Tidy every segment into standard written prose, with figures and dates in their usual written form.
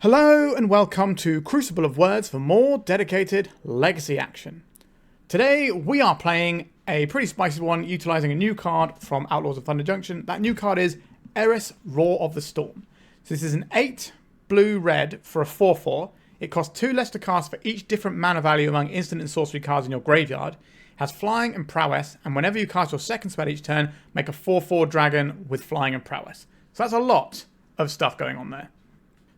Hello and welcome to Crucible of Words for more dedicated legacy action. Today we are playing a pretty spicy one utilising a new card from Outlaws of Thunder Junction. That new card is Eris, Roar of the Storm. So this is an 8 blue-red for a 4/4. It costs 2 less to cast for each different mana value among instant and sorcery cards in your graveyard. It has flying and prowess, and whenever you cast your second spell each turn, make a 4/4 dragon with flying and prowess. So that's a lot of stuff going on there.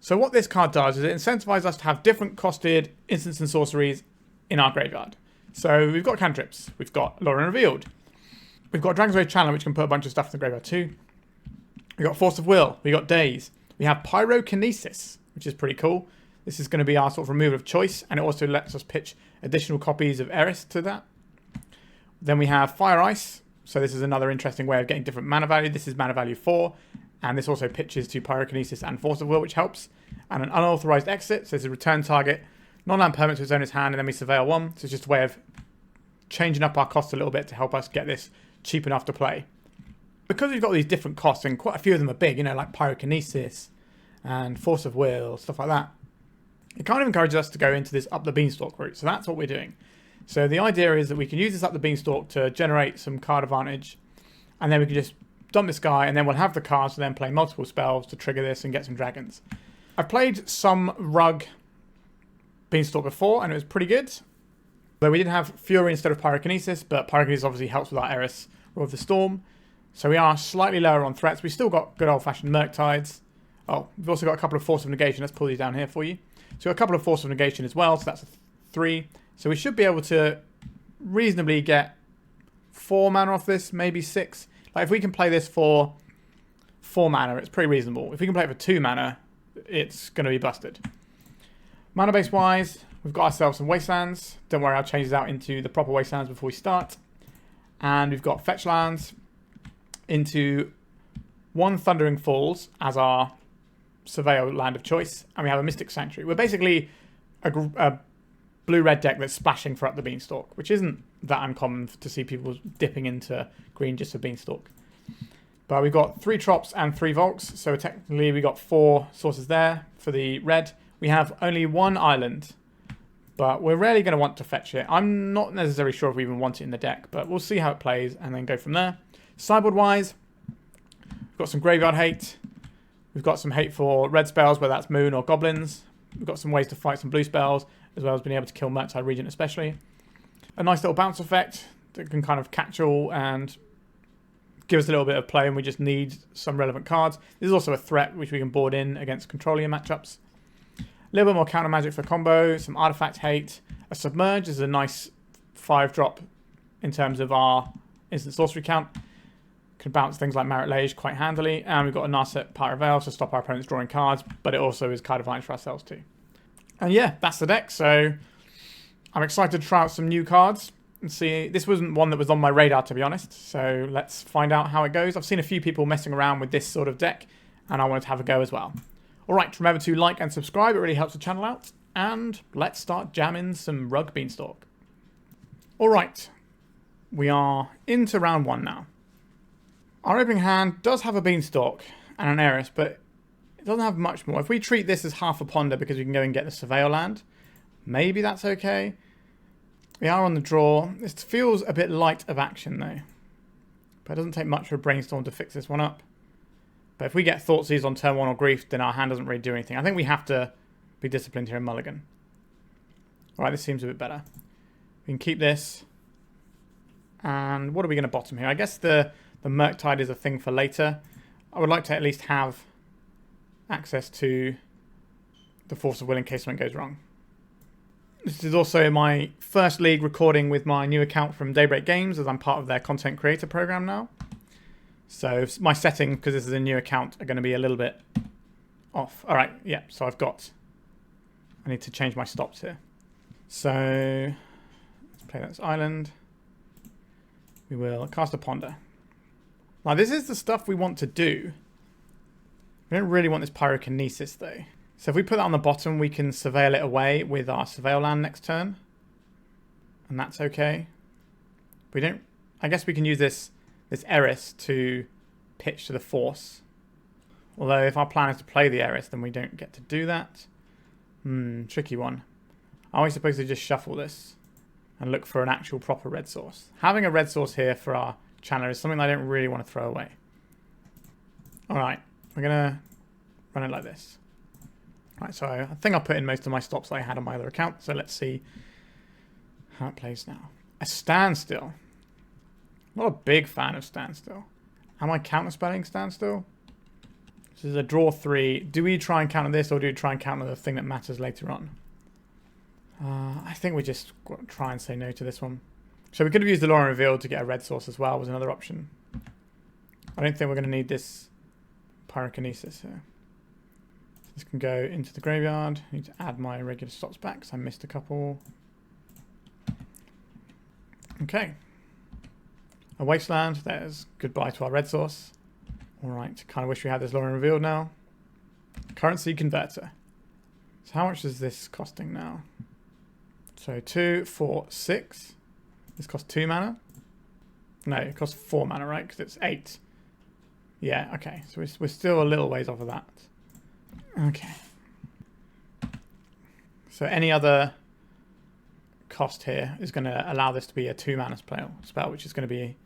So what this card does is it incentivizes us to have different costed instants and sorceries in our graveyard. So we've got cantrips, we've got Lorien Revealed, we've got Dragon's Rage Channel, which can put a bunch of stuff in the graveyard too. We've got Force of Will, we've got Daze, we have Pyrokinesis, which is pretty cool. This is going to be our sort of removal of choice, and it also lets us pitch additional copies of Eris to that. Then we have Fire Ice, so this is another interesting way of getting different mana value. This is mana value 4. And this also pitches to Pyrokinesis and Force of Will, which helps. And an Unauthorized Exit, so it's a return target. Non-land permanent to its owner's hand, and then we surveil 1. So it's just a way of changing up our costs a little bit to help us get this cheap enough to play. Because we've got these different costs, and quite a few of them are big, you know, like Pyrokinesis and Force of Will, stuff like that. It kind of encourages us to go into this Up the Beanstalk route. So that's what we're doing. So the idea is that we can use this Up the Beanstalk to generate some card advantage. And then we can just dump this guy, and then we'll have the cards to then play multiple spells to trigger this and get some dragons. I've played some RUG Beanstalk before, and it was pretty good. Though we did have Fury instead of Pyrokinesis, but Pyrokinesis obviously helps with our Eris, Roar of the Storm. So we are slightly lower on threats. We've still got good old-fashioned Murktides. Oh, we've also got a couple of Force of Negation. Let's pull these down here for you. So we've got a couple of Force of Negation as well, so that's a 3. So we should be able to reasonably get 4 mana off this, maybe 6. Like if we can play this for 4 mana, it's pretty reasonable. If we can play it for 2 mana, it's going to be busted. Mana base wise, we've got ourselves some Wastelands. Don't worry, I'll change this out into the proper Wastelands before we start. And we've got fetch lands into 1 Thundering Falls as our surveil land of choice. And we have a Mystic Sanctuary. We're basically a blue-red deck that's splashing for Up the Beanstalk, which isn't that uncommon to see people dipping into green just for Beanstalk. But we've got 3 Trops and 3 Volks, so technically we got 4 sources there for the red. We have only 1 island, but we're rarely going to want to fetch it. I'm not necessarily sure if we even want it in the deck, but we'll see how it plays and then go from there. Sideboard-wise, we've got some graveyard hate. We've got some hate for red spells, whether that's Moon or Goblins. We've got some ways to fight some blue spells, as well as being able to kill Murktide Regent especially. A nice little bounce effect that can kind of catch all and give us a little bit of play, and we just need some relevant cards. This is also a threat which we can board in against controlling matchups. A little bit more counter magic for combo, some artifact hate. A Submerge is a nice 5-drop in terms of our instant sorcery count. Can bounce things like Merit Lage quite handily. And we've got a Narset Pyroblast to stop our opponents drawing cards, but it also is card advantage for ourselves too. And yeah, that's the deck. So I'm excited to try out some new cards and see. This wasn't one that was on my radar, to be honest. So let's find out how it goes. I've seen a few people messing around with this sort of deck, and I wanted to have a go as well. All right, remember to like and subscribe. It really helps the channel out. And let's start jamming some RUG Beanstalk. All right, we are into round 1 now. Our opening hand does have a Beanstalk and an Eris, but it doesn't have much more. If we treat this as half a ponder because we can go and get the surveil land, maybe that's okay. We are on the draw. This feels a bit light of action though. But it doesn't take much for a Brainstorm to fix this one up. But if we get Thoughtseize on turn 1 or Grief, then our hand doesn't really do anything. I think we have to be disciplined here in Mulligan. Alright, this seems a bit better. We can keep this. And what are we going to bottom here? I guess the Murktide is a thing for later. I would like to at least have access to the Force of Will in case something goes wrong. This is also my first league recording with my new account from Daybreak Games, as I'm part of their content creator program now. So my settings, because this is a new account, are going to be a little bit off. Alright, yeah, so I need to change my stops here. So let's play this island. We will cast a ponder. Now this is the stuff we want to do. We don't really want this Pyrokinesis though. So if we put that on the bottom, we can surveil it away with our surveil land next turn. And that's okay. We don't. I guess we can use this Eris to pitch to the Force. Although if our plan is to play the Eris, then we don't get to do that. Tricky one. Are we supposed to just shuffle this and look for an actual proper red source? Having a red source here for our channel is something I don't really want to throw away. Alright, we're going to run it like this. Right, so I think I put in most of my stops that I had on my other account, so let's see how it plays now. A standstill. I'm not a big fan of standstill. Am I counterspelling standstill? This is a draw 3. Do we try and counter this, or do we try and counter the thing that matters later on? I think we just try and say no to this one. So we could have used the Lorien Revealed to get a red source as well, was another option. I don't think we're going to need this Pyrokinesis here. So this can go into the graveyard. I need to add my regular stops back because I missed a couple. Okay. A Wasteland. There's goodbye to our red source. Alright, kind of wish we had this Lorien Revealed now. Currency converter. So how much is this costing now? So 2, 4, 6. This costs 2 mana? No, it costs 4 mana, right? Because it's 8. Yeah, okay. So we're still a little ways off of that. Okay. So any other cost here is going to allow this to be a 2 mana spell, which is going to be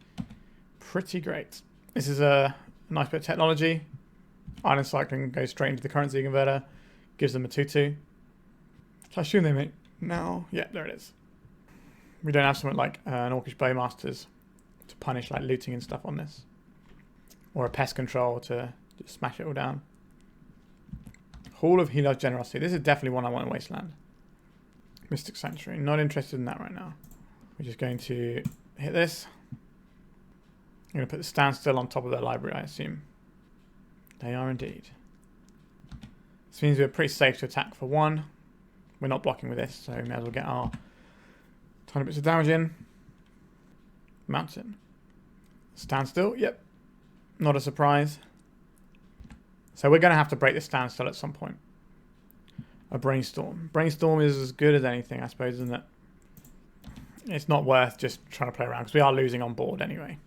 pretty great. This is a nice bit of technology. Island cycling goes straight into the currency converter. Gives them a 2/2. So I assume they make now. Yeah, there it is. We don't have something like an Orcish Bowmasters to punish like looting and stuff on this. Or a pest control to just smash it all down. Hall of Healer's Generosity. This is definitely one I want in Wasteland. Mystic Sanctuary. Not interested in that right now. We're just going to hit this. I'm going to put the standstill on top of their library, I assume. They are indeed. This means we're pretty safe to attack for 1. We're not blocking with this, so we may as well get our tiny bits of damage in. Mountain. Standstill, yep. Not a surprise. So we're going to have to break the standstill at some point. A Brainstorm. Brainstorm is as good as anything, I suppose, isn't it? It's not worth just trying to play around, because we are losing on board anyway.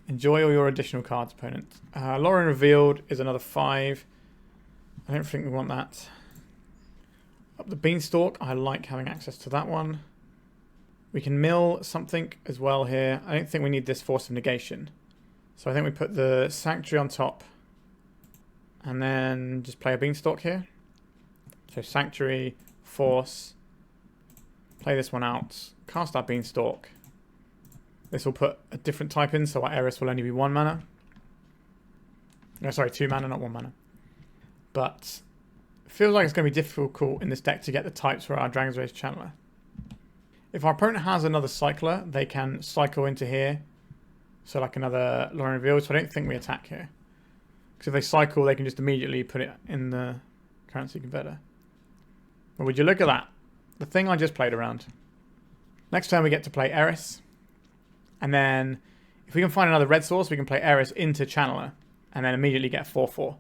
Enjoy all your additional cards, opponent. Lorien Revealed is another 5. I don't think we want that. Up the Beanstalk, I like having access to that one. We can mill something as well here. I don't think we need this Force of Negation. So I think we put the Sanctuary on top. And then just play a Beanstalk here. So Sanctuary, Force. Play this one out. Cast our Beanstalk. This will put a different type in, so our Eris will only be 1 mana. No, sorry, 2 mana, not 1 mana. But it feels like it's going to be difficult in this deck to get the types for our Dragon's Rage Channeler. If our opponent has another Cycler, they can cycle into here. So like another Lorien Revealed, so I don't think we attack here. Because if they cycle, they can just immediately put it in the currency converter. Well, would you look at that? The thing I just played around. Next turn we get to play Eris. And then if we can find another red source, we can play Eris into Channeler. And then immediately get 4/4.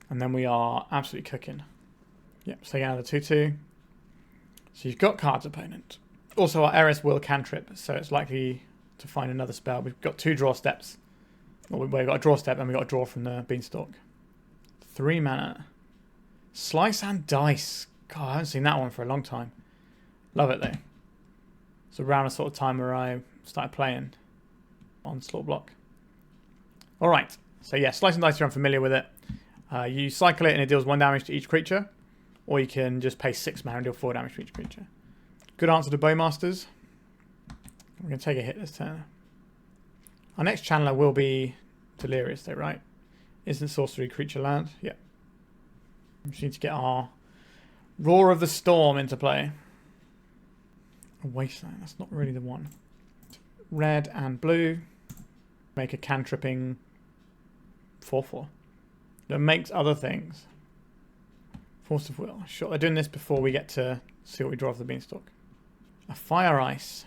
And then we are absolutely cooking. Yep, so again, another 2/2. So you've got cards, opponent. Also, our Eris will cantrip, so it's likely to find another spell. We've got 2 draw steps. Well, we've got a draw step and we've got a draw from the Beanstalk. 3 mana. Slice and Dice. God, I haven't seen that one for a long time. Love it, though. It's around a sort of time where I started playing Onslaught block. Alright, so yeah, Slice and Dice, you're unfamiliar with it. You cycle it and it deals 1 damage to each creature. Or you can just pay 6 mana and deal 4 damage to each creature. Good answer to Bowmasters. We're going to take a hit this turn. Our next channeler will be Delirious though, right? Instant sorcery, creature, land. Yep. We just need to get our Roar of the Storm into play. A Wasteland, that's not really the one. Red and blue. Make a cantripping 4/4. That makes other things. Force of Will. Sure, they're doing this before we get to see what we draw off the Beanstalk. A Fire Ice.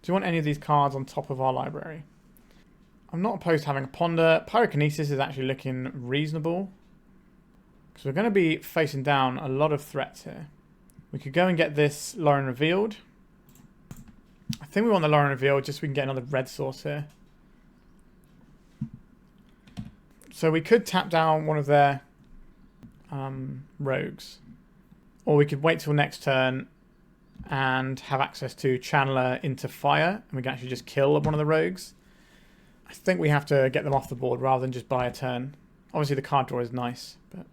Do you want any of these cards on top of our library? I'm not opposed to having a Ponder. Pyrokinesis is actually looking reasonable. Because we're going to be facing down a lot of threats here. We could go and get this Lorien Revealed. I think we want the Lorien Revealed just so we can get another red source here. So we could tap down one of their rogues. Or we could wait till next turn and have access to Channeler into fire. And we can actually just kill one of the rogues. I think we have to get them off the board rather than just buy a turn. Obviously the card draw is nice, but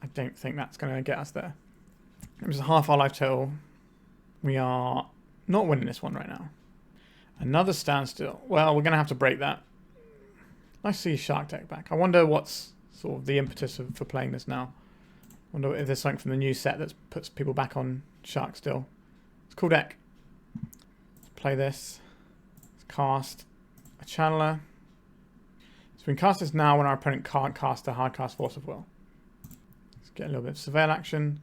I don't think that's going to get us there. It was half our life total. We are not winning this one right now. Another standstill. Well, we're going to have to break that. Nice to see Shark deck back. I wonder what's sort of the impetus for playing this now. I wonder if there's something from the new set that puts people back on Shark still. It's a cool deck. Let's play this. Let's cast a Channeler. So we can cast this now when our opponent can't cast a hard cast Force of Will. Let's get a little bit of Surveil action.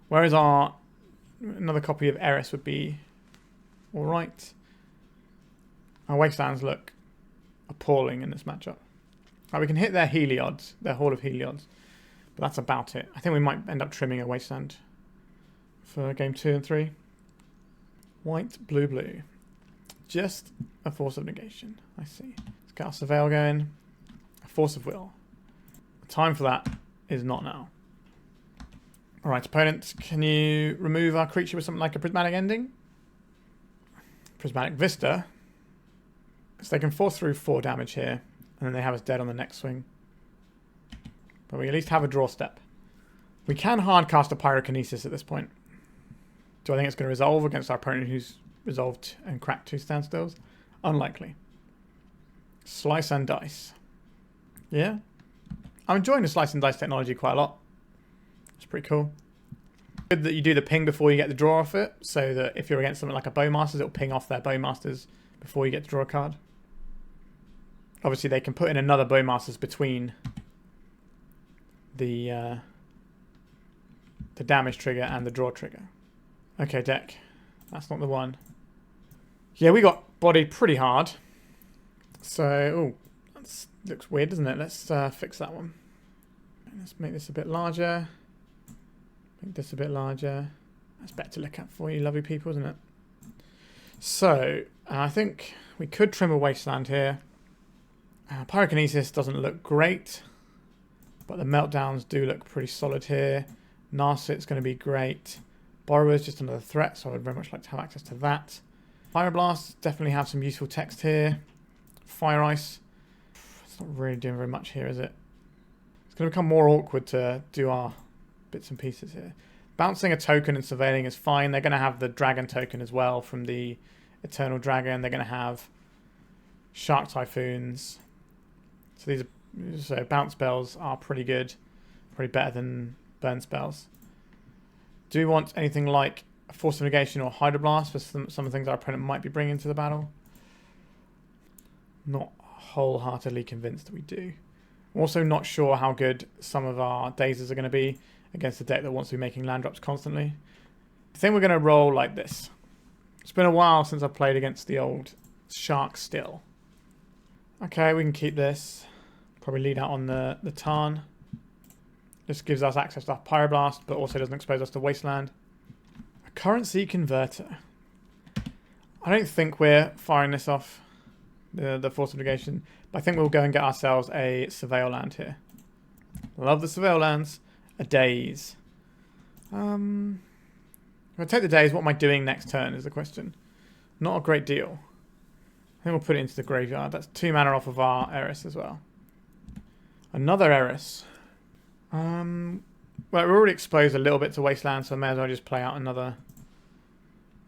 Whereas another copy of Eris would be alright. Our Wastelands look appalling in this matchup. Right, we can hit their Heliods, their Hall of Heliods. But that's about it. I think we might end up trimming a Wasteland for game 2 and 3. White, blue, blue. Just a Force of Negation. I see. Let's get our Surveil going. A Force of Will. The time for that is not now. Alright, opponent, can you remove our creature with something like a Prismatic Ending? Prismatic Vista. So they can force through 4 damage here, and then they have us dead on the next swing. But we at least have a draw step. We can hard cast a Pyrokinesis at this point. Do I think it's going to resolve against our opponent who's resolved and cracked 2 standstills? Unlikely. Slice and dice. Yeah. I'm enjoying the slice and dice technology quite a lot. It's pretty cool. Good that you do the ping before you get the draw off it, so that if you're against something like a Bowmasters, it'll ping off their Bowmasters before you get to draw a card. Obviously, they can put in another Bowmasters between the damage trigger and the draw trigger. Okay, deck. That's not the one. Yeah, we got bodied pretty hard. So, oh, that looks weird, doesn't it? Let's fix that one. Let's make this a bit larger. Make this a bit larger. That's better to look at for you lovely people, isn't it? So, I think we could trim a Wasteland here. Pyrokinesis doesn't look great, but the Meltdowns do look pretty solid here. Narset's going to be great. Borrower's just another threat, so I would very much like to have access to that. Pyroblast definitely have some useful text here. Fire Ice. It's not really doing very much here, is it? It's going to become more awkward to do our bits and pieces here. Bouncing a token and surveilling is fine. They're going to have the dragon token as well from the Eternal Dragon. They're going to have Shark Typhoons. So these are, bounce spells are pretty good. Probably better than burn spells. Do we want anything like a Force of Negation or Hydroblast for some of the things our opponent might be bringing to the battle? Not wholeheartedly convinced that we do. I'm also not sure how good some of our Dazes are going to be against a deck that wants to be making land drops constantly. I think we're going to roll like this. It's been a while since I've played against the old Shark still. Okay, we can keep this. Probably lead out on the Tarn. This gives us access to our Pyroblast, but also doesn't expose us to Wasteland. A currency converter. I don't think we're firing this off, the Force of Negation, but I think we'll go and get ourselves a Surveil land here. Love the Surveil lands. A Daze. If I take the Daze, what am I doing next turn is the question. Not a great deal. I think we'll put it into the graveyard. That's 2 mana off of our Eris as well. Another Eris. Well, we're already exposed a little bit to Wasteland, so I may as well just play out another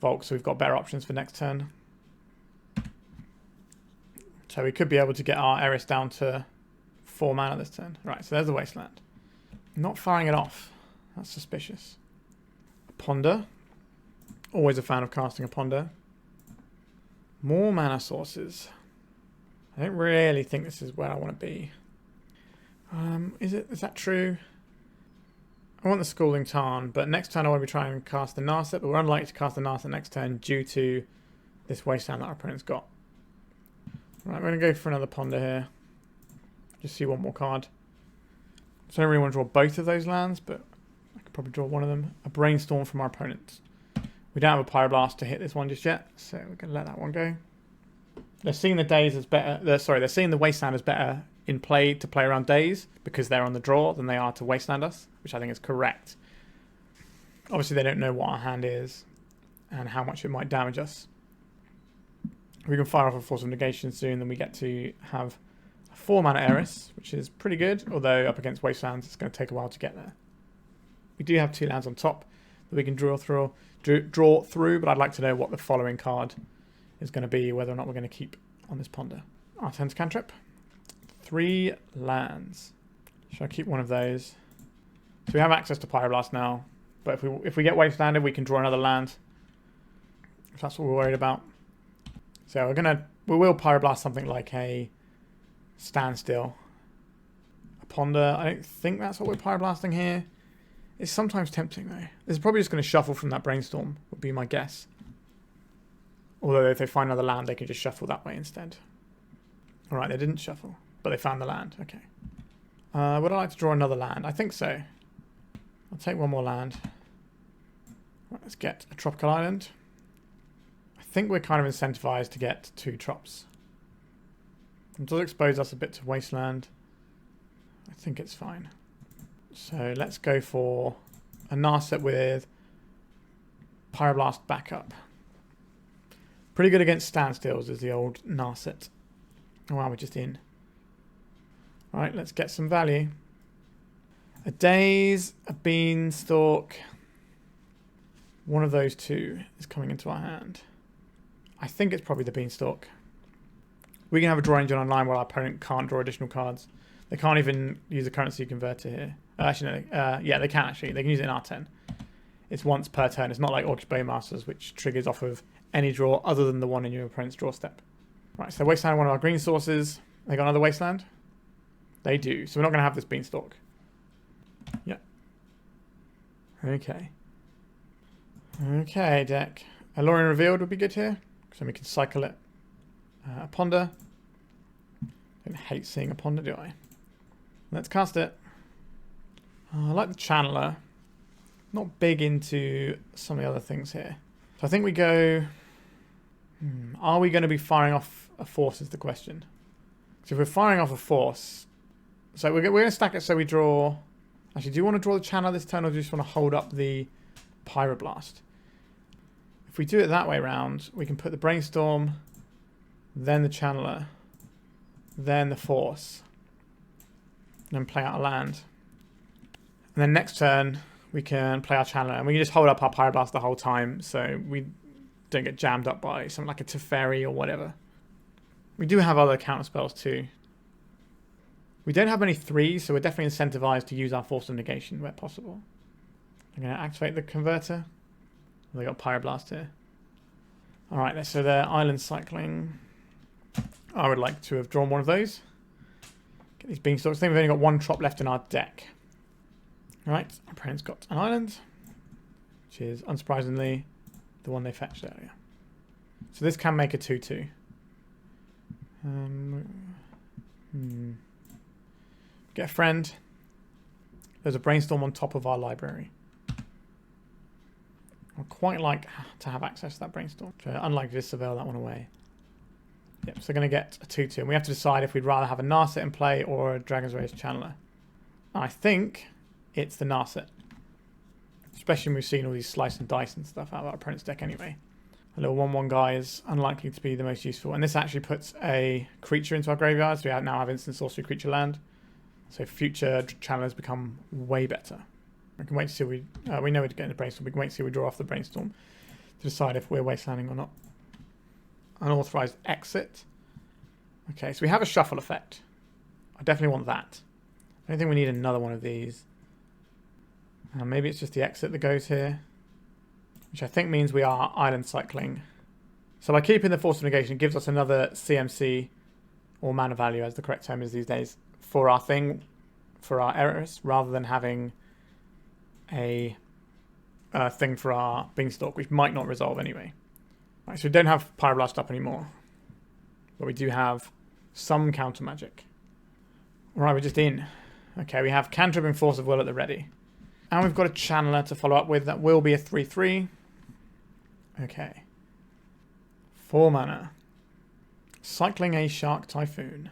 Volk, so we've got better options for next turn. So we could be able to get our Eris down to 4 mana this turn. Right, so there's the Wasteland. Not firing it off. That's suspicious. A Ponder. Always a fan of casting a Ponder. More mana sources. I don't really think this is where I want to be. Is that true? I want the Scalding Tarn, but next turn I want to be trying to cast the Narset, but we're unlikely to cast the Narset next turn due to this Wasteland that our opponent's got. Right, we're going to go for another Ponder here. Just see one more card. So I don't really want to draw both of those lands, but I could probably draw one of them. A Brainstorm from our opponent. We don't have a Pyroblast to hit this one just yet, so we're going to let that one go. They're seeing the Daze as better. They're seeing the Wasteland as better in play to play around Daze because they're on the draw than they are to Wasteland us, which I think is correct. Obviously, they don't know what our hand is and how much it might damage us. We can fire off a Force of Negation soon, then we get to have a 4-mana Eris, which is pretty good, although up against Wastelands, it's going to take a while to get there. We do have 2 lands on top that we can draw through, but I'd like to know what the following card is going to be, whether or not we're going to keep on this ponder. Our turn's cantrip. 3 lands. Should I keep one of those? So we have access to Pyroblast now, but if we get Wastelanded, we can draw another land. If that's what we're worried about. So we will Pyroblast something like a Standstill. A Ponder. I don't think that's what we're Pyroblasting here. It's sometimes tempting though. This is probably just going to shuffle from that Brainstorm, would be my guess. Although if they find another land, they can just shuffle that way instead. Alright, they didn't shuffle, but they found the land. Okay. Would I like to draw another land? I think so. I'll take one more land. Right, let's get a Tropical Island. I think we're kind of incentivized to get 2 Trops. It does expose us a bit to Wasteland. I think it's fine. So let's go for a Narset with Pyroblast backup. Pretty good against standstills is the old Narset. Oh wow, we're just in. Alright, let's get some value. A Daze, a Beanstalk. One of those 2 is coming into our hand. I think it's probably the Beanstalk. We can have a draw engine online while our opponent can't draw additional cards. They can't even use a currency converter here. Actually, no. Yeah, they can actually. They can use it in R10. It's once per turn. It's not like Orcish Bowmasters, which triggers off of any draw other than the one in your opponent's draw step. Right, so Wasteland, one of our green sources. They got another Wasteland? They do. So we're not going to have this Beanstalk. Yeah. Okay. Okay, deck. A Lorien Revealed would be good here, because then we can cycle it. A Ponder. Don't hate seeing a Ponder, do I? Let's cast it. I like the Channeler. Not big into some of the other things here. So I think we go... Are we going to be firing off a Force is the question. So if we're firing off a Force... So we're going to stack it so we draw... Actually, do you want to draw the Channeler this turn or do you just want to hold up the Pyroblast? If we do it that way around, we can put the Brainstorm, then the Channeler, then the Force, and then play out a land. And then next turn, we can play our Channeler, and we can just hold up our Pyroblast the whole time, so we don't get jammed up by something like a Teferi or whatever. We do have other counter spells too. We don't have many 3s, so we're definitely incentivized to use our Force of Negation where possible. I'm going to activate the converter. They got Pyroblast here. Alright, so they're island cycling. I would like to have drawn one of those. Get these Beanstalks. I think we've only got 1 Trop left in our deck. Alright, our opponent's got an island, which is, unsurprisingly, the one they fetched earlier. So this can make a 2-2. Get a friend. There's a Brainstorm on top of our library. I'd quite like to have access to that Brainstorm. So unlikely to surveil that one away. Yep, so we're going to get a 2-2. And we have to decide if we'd rather have a Narset in play or a Dragon's Rage Channeler. I think it's the Narset. Especially when we've seen all these slice and dice and stuff out of our opponent's deck anyway. A little 1-1 guy is unlikely to be the most useful. And this actually puts a creature into our graveyard. So we now have instant sorcery creature land. So future channelers become way better. We can wait to see we know we're getting the Brainstorm. We can wait to see we draw off the Brainstorm to decide if we're wastelanding or not. Unauthorized Exit. Okay, so we have a shuffle effect. I definitely want that. I don't think we need another one of these. Maybe it's just the exit that goes here, which I think means we are island cycling. So by keeping the Force of Negation, it gives us another CMC, or mana value as the correct term is these days, for our thing, for our Eris, rather than having a thing for our Beanstalk, which might not resolve anyway. Right, so we don't have Pyroblast up anymore, but we do have some counter magic. Right, we're just in. Okay, we have Cantrip and Force of Will at the ready. And we've got a Channeler to follow up with. That will be a 3-3. Okay. 4 mana. Cycling a Shark Typhoon.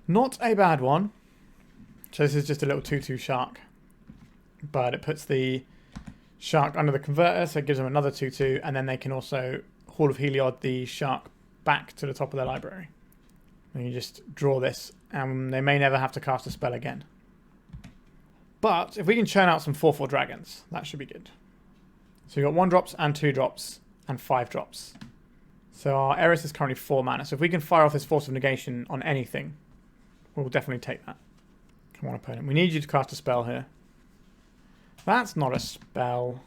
Not a bad one. So this is just a little 2/2 shark. But it puts the shark under the converter, so it gives them another 2/2, and then they can also Hall of Heliod the shark back to the top of their library. And you just draw this, and they may never have to cast a spell again. But if we can churn out some 4/4 dragons, that should be good. So we've got 1-drops and 2-drops and 5-drops. So our Eris is currently 4 mana. So if we can fire off this Force of Negation on anything, we'll definitely take that. Come on, opponent. We need you to cast a spell here. That's not a spell.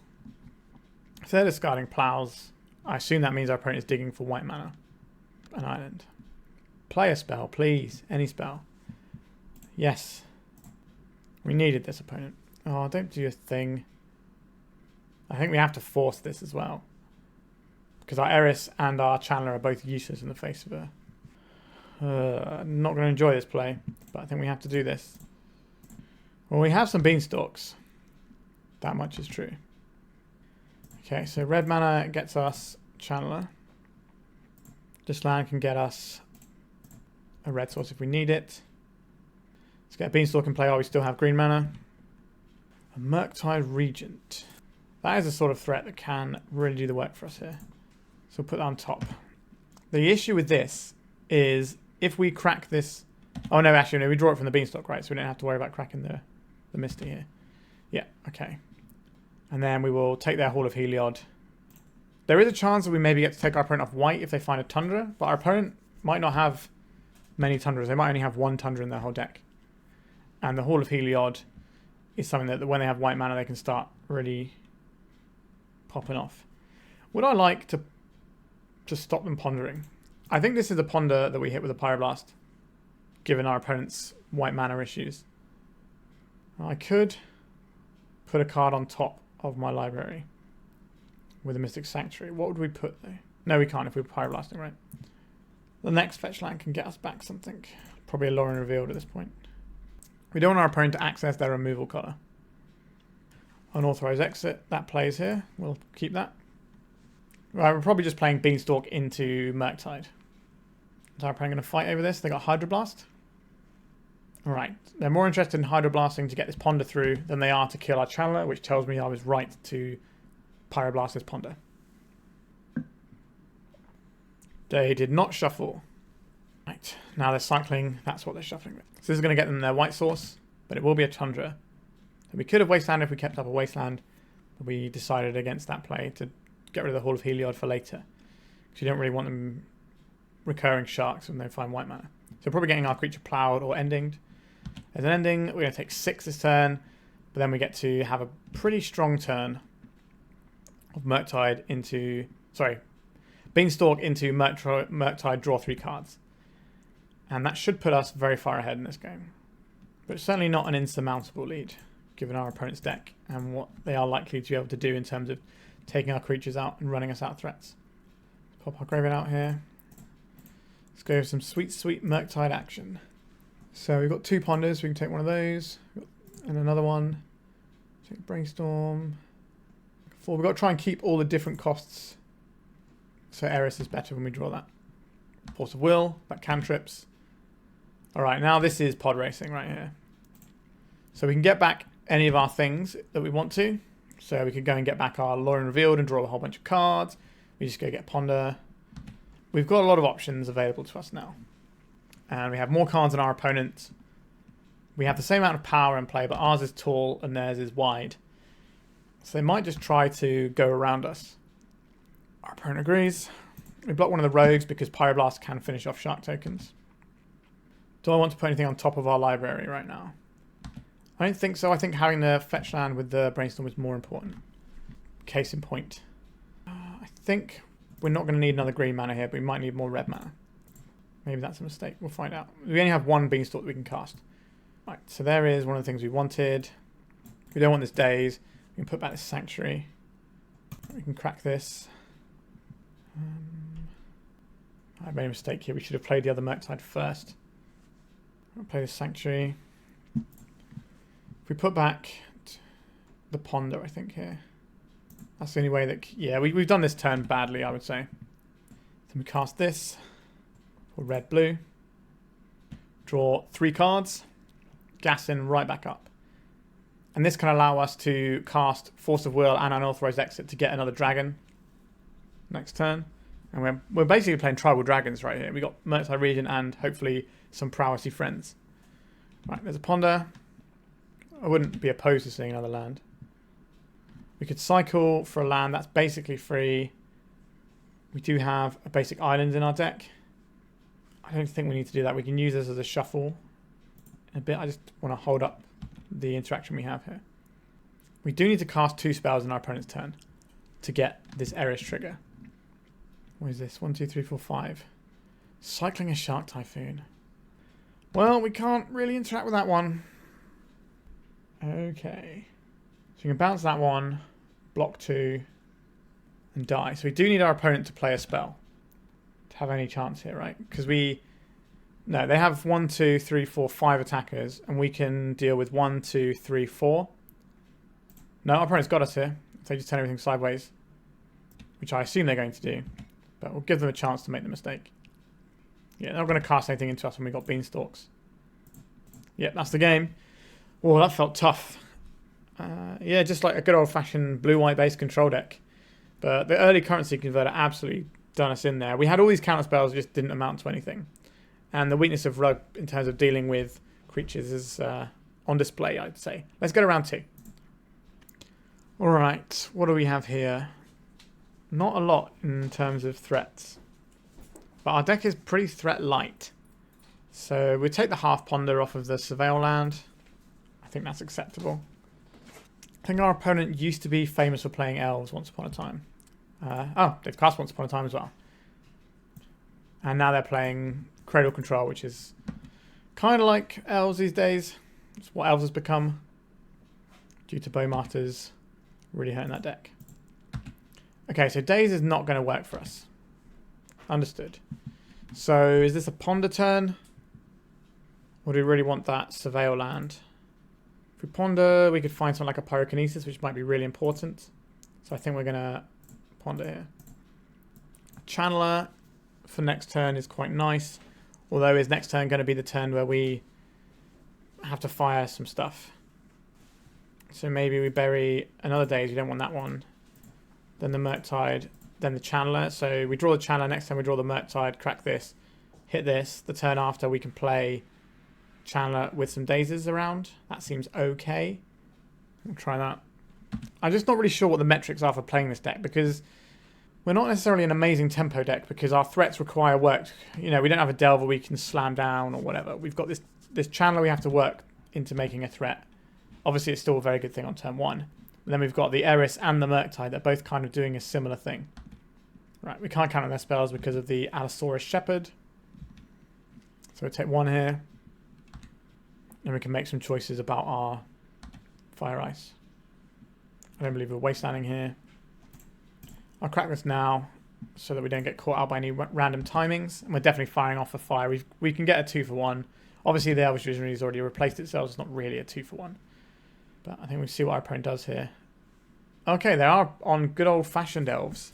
If they're discarding Plows, I assume that means our opponent is digging for white mana. An island. Play a spell, please. Any spell. Yes. We needed this, opponent. Oh, don't do your thing. I think we have to force this as well. Because our Eris and our Channeler are both useless in the face of her. I'm not going to enjoy this play, but I think we have to do this. Well, we have some Beanstalks. That much is true. Okay, so red mana gets us Channeler. This land can get us a red source if we need it. Let's get a Beanstalk in play while we still have green mana. A Murktide Regent. That is a sort of threat that can really do the work for us here. So we'll put that on top. The issue with this is if we crack this... Oh no, actually no, we draw it from the Beanstalk, right? So we don't have to worry about cracking the Misty here. Yeah, okay. And then we will take their Hall of Heliod. There is a chance that we maybe get to take our opponent off white if they find a Tundra, but our opponent might not have many Tundras. They might only have 1 Tundra in their whole deck. And the Hall of Heliod is something that when they have white mana, they can start really popping off. Would I like to stop them pondering? I think this is a ponder that we hit with a Pyroblast, given our opponent's white mana issues. I could put a card on top of my library with a Mystic Sanctuary. What would we put though? No, we can't if we're Pyroblasting, right? The next fetch land can get us back something. Probably a Lorien Revealed at this point. We don't want our opponent to access their removal color. Unauthorized Exit, that plays here. We'll keep that. Right, we're probably just playing Beanstalk into Murktide. Is our opponent going to fight over this? They got Hydroblast. Alright, they're more interested in Hydroblasting to get this Ponder through than they are to kill our Channeler, which tells me I was right to Pyroblast this Ponder. They did not shuffle. Right, now they're cycling, that's what they're shuffling with. So this is going to get them their white source, but it will be a Tundra. So we could have Wasteland if we kept up a Wasteland, but we decided against that play to get rid of the Hall of Heliod for later. Because you don't really want them recurring sharks when they find white mana. So we're probably getting our creature plowed or endinged. As an ending, we're going to take 6 this turn, but then we get to have a pretty strong turn of Murktide into... Sorry, Beanstalk into Murktide, draw 3 cards. And that should put us very far ahead in this game. But it's certainly not an insurmountable lead, given our opponent's deck and what they are likely to be able to do in terms of taking our creatures out and running us out of threats. Pop our Graveyard out here. Let's go with some sweet, sweet Murktide action. So we've got 2 Ponders, we can take one of those. And another one. Take Brainstorm. 4. We've got to try and keep all the different costs. So Eris is better when we draw that. Force of Will, back cantrips. Alright, now this is pod racing right here. So we can get back any of our things that we want to. So we could go and get back our Lorien Revealed and draw a whole bunch of cards. We just go get Ponder. We've got a lot of options available to us now. And we have more cards than our opponent. We have the same amount of power in play, but ours is tall and theirs is wide. So they might just try to go around us. Our opponent agrees. We block one of the rogues because Pyroblast can finish off shark tokens. Do I want to put anything on top of our library right now? I don't think so. I think having the fetch land with the Brainstorm is more important. Case in point. I think we're not going to need another green mana here, but we might need more red mana. Maybe that's a mistake. We'll find out. We only have 1 Beanstalk that we can cast. Right, so there is one of the things we wanted. We don't want this Daze. We can put back this Sanctuary. We can crack this. I made a mistake here. We should have played the other Murktide first. I'll play this Sanctuary. If we put back the Ponder, I think, here. That's the only way that... Yeah, we've done this turn badly, I would say. Then we cast this. For red-blue. Draw 3 cards. Gas in right back up. And this can allow us to cast Force of Will and Unauthorized Exit to get another dragon next turn. And we're basically playing tribal dragons right here. We got Murktide Regent and hopefully some prowessy friends. Right, there's a ponder. I wouldn't be opposed to seeing another land. We could cycle for a land that's basically free. We do have a basic island in our deck. I don't think we need to do that. We can use this as a shuffle in a bit. I just want to hold up the interaction we have here. We do need to cast 2 spells in our opponent's turn to get this Eris trigger. What is this? 1, 2, 3, 4, 5. Cycling a Shark Typhoon. Well, we can't really interact with that one. Okay. So we can bounce that one, block 2, and die. So we do need our opponent to play a spell to have any chance here, right? Because no, they have 1, 2, 3, 4, 5 attackers, and we can deal with 1, 2, 3, 4. No, our opponent's got us here. If they just turn everything sideways, which I assume they're going to do. But we'll give them a chance to make the mistake. Yeah, they're not going to cast anything into us when we got Beanstalks. Yep, that's the game. Oh, that felt tough. Yeah, just like a good old-fashioned blue-white base control deck. But the early currency converter absolutely done us in there. We had all these counter spells, just didn't amount to anything. And the weakness of RUG in terms of dealing with creatures is on display, I'd say. Let's go to round 2. Alright, what do we have here? Not a lot in terms of threats. But our deck is pretty threat light. So we take the half ponder off of the Surveil land. I think that's acceptable. I think our opponent used to be famous for playing elves once upon a time. Oh, they've cast once upon a time as well. And now they're playing Cradle Control, which is kind of like elves these days. It's what elves has become due to Bowmarters really hurting that deck. Okay, so Daze is not going to work for us. Understood. So is this a ponder turn? Or do we really want that Surveil land? If we ponder, we could find something like a Pyrokinesis, which might be really important. So I think we're going to ponder here. Channeler for next turn is quite nice. Although is next turn going to be the turn where we have to fire some stuff. So maybe we bury another Daze. We don't want that one. Then the Murktide, then the Channeler. So we draw the Channeler, next time we draw the Murktide, crack this, hit this. The turn after we can play Channeler with some Dazes around. That seems okay. We'll try that. I'm just not really sure what the metrics are for playing this deck because we're not necessarily an amazing tempo deck because our threats require work. You know, we don't have a Delver we can slam down or whatever. We've got this Channeler we have to work into making a threat. Obviously, it's still a very good thing on turn 1. And then we've got the Eris and the Murktide. They're both kind of doing a similar thing. Right, we can't count on their spells because of the Allosaurus Shepherd. So we'll take 1 here. And we can make some choices about our Fire Ice. I don't believe we're wastelanding here. I'll crack this now so that we don't get caught out by any random timings. And we're definitely firing off a fire. We can get a 2 for 1. Obviously, the Elvish Visionary has already replaced itself. It's not really a 2 for 1. But I think we see what our opponent does here. Okay, they are on good old-fashioned elves.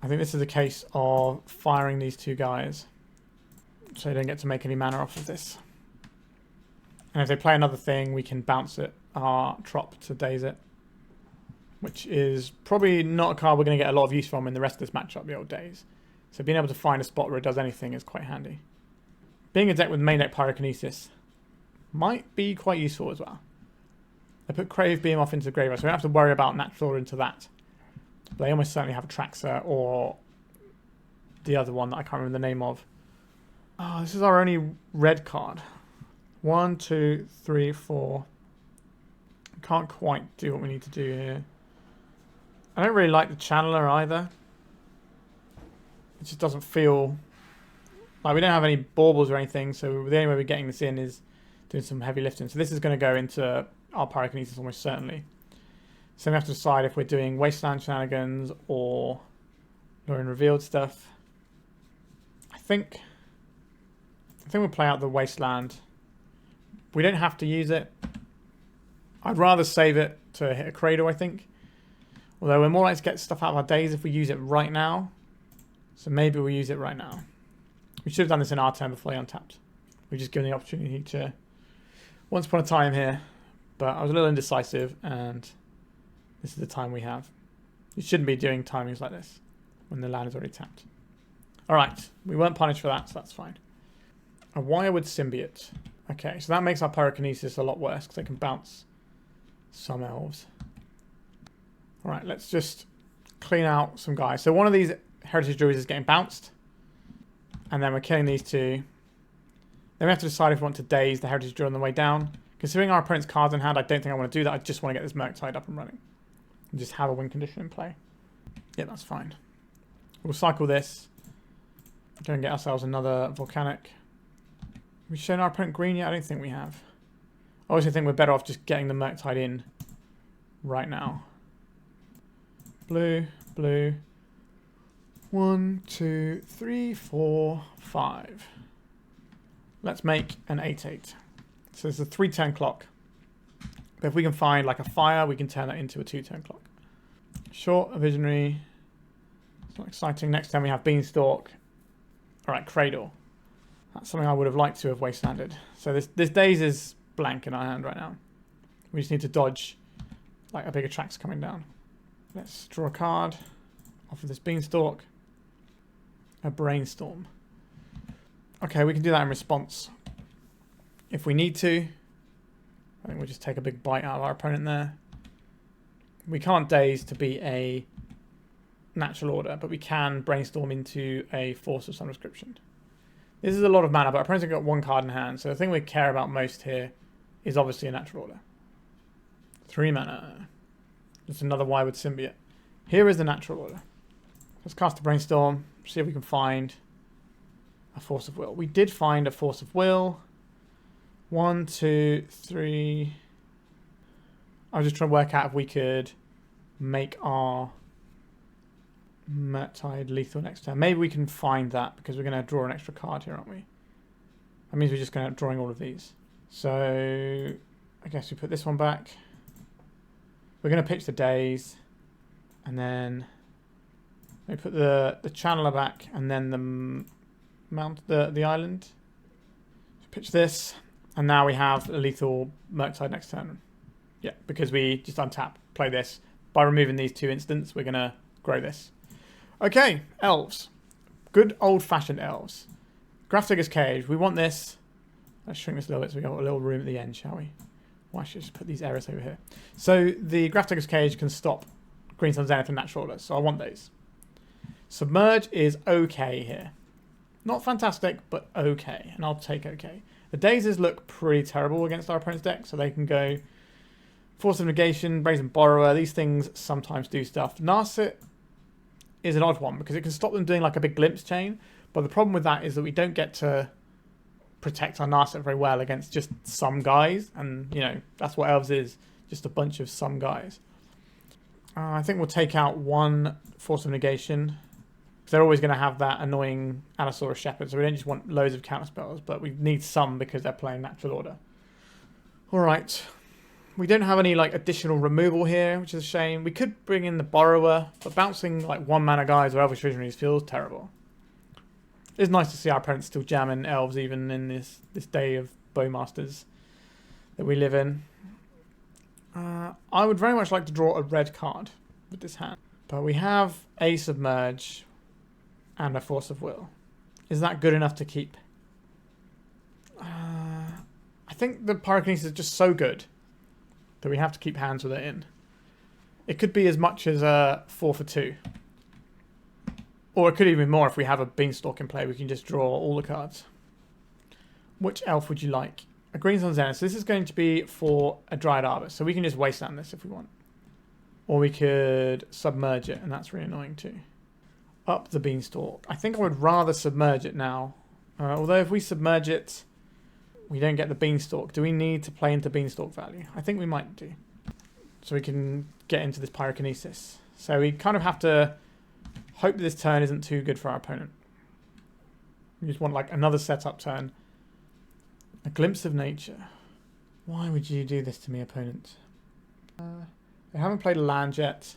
I think this is a case of firing these 2 guys. So they don't get to make any mana off of this. And if they play another thing, we can bounce it, our Trop to Daze it. Which is probably not a card we're going to get a lot of use from in the rest of this matchup, the old Daze. So being able to find a spot where it does anything is quite handy. Being a deck with main deck Pyrokinesis might be quite useful as well. They put Crave Beam off into the graveyard, so we don't have to worry about natural order into that. But they almost certainly have a Traxxer or the other one that I can't remember the name of. Oh, this is our only red card. 1, 2, 3, 4. Can't quite do what we need to do here. I don't really like the Channeler either. It just doesn't feel like we don't have any baubles or anything, so the only way we're getting this in is doing some heavy lifting. So this is going to go into our Pyrokinesis almost certainly. So we have to decide if we're doing Wasteland shenanigans or Lorien Revealed stuff. I think we'll play out the Wasteland. We don't have to use it. I'd rather save it to hit a Cradle, I think. Although we're more likely to get stuff out of our Daze if we use it right now. So maybe we'll use it right now. We should have done this in our turn before he untapped. We've just given the opportunity to once upon a time here, but I was a little indecisive, and this is the time we have. You shouldn't be doing timings like this when the land is already tapped. Alright, we weren't punished for that, so that's fine. A Wirewood Symbiote. Okay, so that makes our Pyrokinesis a lot worse because they can bounce some elves. Alright, let's just clean out some guys. So one of these Heritage Druids is getting bounced, and then we're killing these two. Then we have to decide if we want to Daze the Heritage Druid on the way down. Considering our opponent's cards in hand, I don't think I want to do that. I just want to get this Murktide up and running. And just have a win condition in play. Yeah, that's fine. We'll cycle this. Go and get ourselves another Volcanic. Have we shown our opponent green yet? I don't think we have. I also think we're better off just getting the Murktide in right now. Blue, blue. 1, 2, 3, 4, 5. Let's make an 8/8. So it's a 3-turn clock. But if we can find like a fire, we can turn that into a 2-turn clock. Short, a visionary. It's not exciting. Next time we have Beanstalk. Alright, Cradle. That's something I would have liked to have wastelanded. So this Daze is blank in our hand right now. We just need to dodge like a bigger track's coming down. Let's draw a card off of this Beanstalk. A Brainstorm. Okay, we can do that in response. If we need to. I think we'll just take a big bite out of our opponent there. We can't Daze to be a natural order, but we can Brainstorm into a Force of some description. This is a lot of mana, but our opponent's got 1 card in hand, so the thing we care about most here is obviously a natural order. 3 mana. Just another Wirewood Symbiote. Here is the natural order. Let's cast a Brainstorm, see if we can find a Force of Will. We did find a Force of Will. 1, 2, 3. I was just trying to work out if we could make our Murktide lethal next turn. Maybe we can find that because we're going to draw an extra card here, aren't we? That means we're just going to end up drawing all of these. So I guess we put this one back. We're going to pitch the Daze, and then we put the Channeler back, and then the island. Pitch this, and now we have a lethal Murktide next turn. Yeah, because we just untap, play this. By removing these 2 instants, we're going to grow this. Okay, elves. Good old-fashioned elves. Grafdigger's Cage. We want this. Let's shrink this a little bit so we got a little room at the end, shall we? Well, I should just put these Eris over here. So the Grafdigger's Cage can stop Green Sun Zenith and natural orders, so I want those. Submerge is okay here. Not fantastic, but okay, and I'll take okay. The Dazes look pretty terrible against our opponent's deck, so they can go Force of Negation, Brazen Borrower. These things sometimes do stuff. Narset is an odd one because it can stop them doing like a big glimpse chain, but the problem with that is that we don't get to protect our Narset very well against just some guys, and you know that's what elves is, just a bunch of some guys. I think we'll take out 1 Force of Negation. They're always going to have that annoying Allosaurus Shepherd, so we don't just want loads of counter spells, but we need some because they're playing natural order. Alright. We don't have any like additional removal here, which is a shame. We could bring in the Borrower, but bouncing like 1 mana guys or Elvish Visionaries feels terrible. It's nice to see our opponents still jamming elves even in this day of Bowmasters that we live in. I would very much like to draw a red card with this hand, but we have a Submerge and a Force of Will. Is that good enough to keep? I think the Pyrokinesis is just so good that we have to keep hands with it in. It could be as much as 4 for 2. Or it could even be more if we have a Beanstalk in play. We can just draw all the cards. Which elf would you like? A Green Sun Zenith. So this is going to be for a Dryad Arbor. So we can just wasteland this if we want. Or we could submerge it, and that's really annoying too. Up the Beanstalk. I think I would rather submerge it now. Although if we submerge it, we don't get the Beanstalk. Do we need to play into Beanstalk value? I think we might do. So we can get into this Pyrokinesis. So we kind of have to hope that this turn isn't too good for our opponent. We just want like another setup turn. A Glimpse of Nature. Why would you do this to me, opponent? They haven't played a land yet.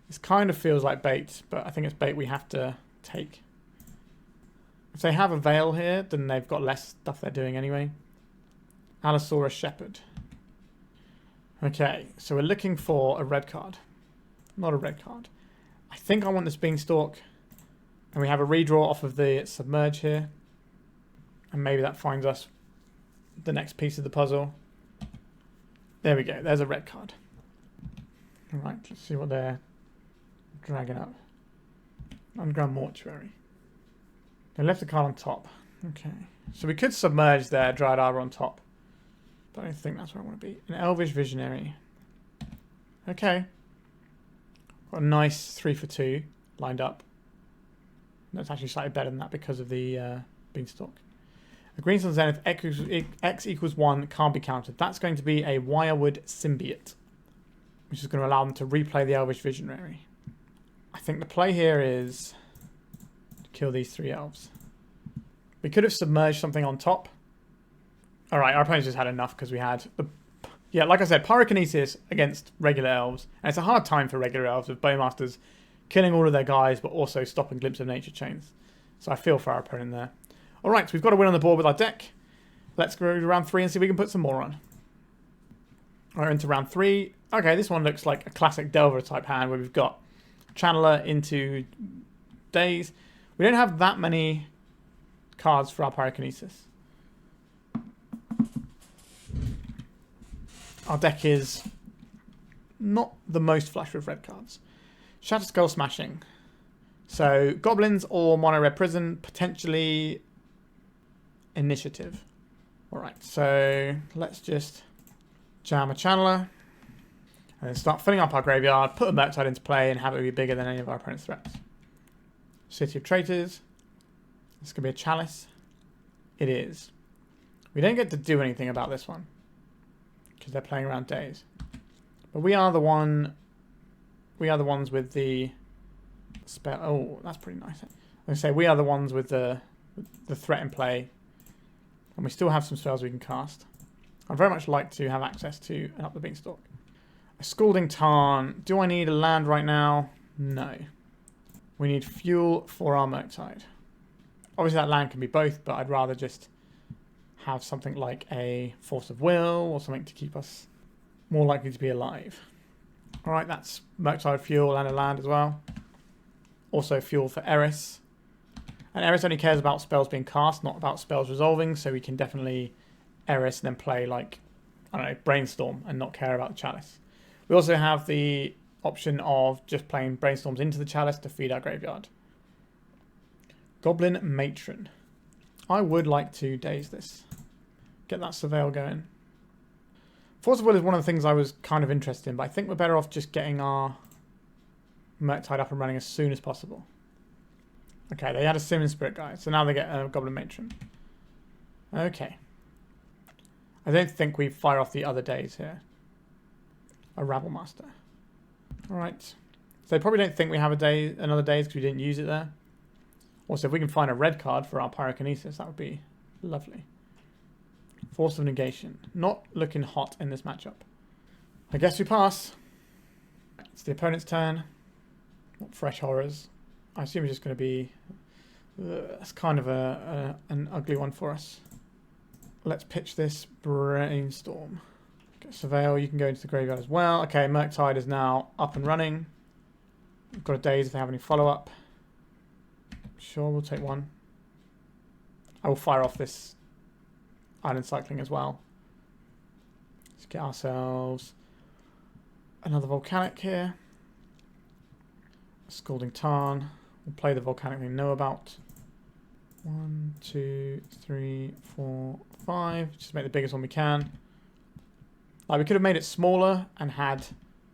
This kind of feels like bait, but I think it's bait we have to take. If they have a Veil here, then they've got less stuff they're doing anyway. Allosaurus Shepherd. Okay, so we're looking for a red card. Not a red card. I think I want this Beanstalk. And we have a redraw off of the Submerge here. And maybe that finds us the next piece of the puzzle. There we go. There's a red card. Alright, let's see what they're dragging up. Underground Mortuary. They left the card on top. Okay. So we could Submerge their Dryad Arbor on top. But I don't think that's where I want to be. An Elvish Visionary. Okay. Got a nice 3 for 2 lined up. That's actually slightly better than that because of the Beanstalk. A Greenstone Zenith X equals 1 can't be countered. That's going to be a Wirewood Symbiote, which is going to allow them to replay the Elvish Visionary. I think the play here is to kill these 3 elves. We could have submerged something on top. Alright, our opponents just had enough because we had the... Yeah, like I said, Pyrokinesis against regular elves. And it's a hard time for regular elves with Bowmasters killing all of their guys, but also stopping Glimpse of Nature chains. So I feel for our opponent there. Alright, so we've got a win on the board with our deck. Let's go to round 3 and see if we can put some more on. Alright, into round 3. Okay, this one looks like a classic Delver type hand where we've got Channeler into Daze. We don't have that many cards for our Pyrokinesis. Our deck is not the most flush with red cards. Shatter Skull Smashing. So, Goblins or Mono Red Prison, potentially Initiative. Alright, so let's just jam a Channeler. And then start filling up our graveyard, put a Murktide into play, and have it be bigger than any of our opponent's threats. City of Traitors. This could be a Chalice. It is. We don't get to do anything about this one, because they're playing around Daze. But we are the ones with the spell. Oh, that's pretty nice. I was going to say, we are the ones with the threat in play. And we still have some spells we can cast. I'd very much like to have access to an Up the Beanstalk. A Scalding Tarn. Do I need a land right now? No. We need fuel for our Murktide. Obviously that land can be both, but I'd rather just have something like a Force of Will or something to keep us more likely to be alive. Alright, that's Murktide fuel and a land as well. Also fuel for Eris. And Eris only cares about spells being cast, not about spells resolving, so we can definitely Eris and then play like, I don't know, Brainstorm and not care about the Chalice. We also have the option of just playing Brainstorms into the Chalice to feed our graveyard. Goblin Matron. I would like to Daze this. Get that Surveil going. Force of Will is one of the things I was kind of interested in, but I think we're better off just getting our Murktide up and running as soon as possible. Okay, they had a Sim and Spirit Guide, so now they get a Goblin Matron. Okay. I don't think we fire off the other Daze here. A Rabble Master. Alright. So they probably don't think we have another Daze because we didn't use it there. Also, if we can find a red card for our Pyrokinesis, that would be lovely. Force of Negation. Not looking hot in this matchup. I guess we pass. It's the opponent's turn. What fresh horrors. I assume it's just going to be... that's kind of an ugly one for us. Let's pitch this Brainstorm. Get Surveil, you can go into the graveyard as well. Okay, Murktide is now up and running. We've got a Daze if they have any follow-up. Sure, we'll take one. I will fire off this Island Cycling as well. Let's get ourselves another Volcanic here. Scalding Tarn. We'll play the Volcanic we know about. 1, 2, 3, 4, 5. Just make the biggest one we can. Like, we could have made it smaller and had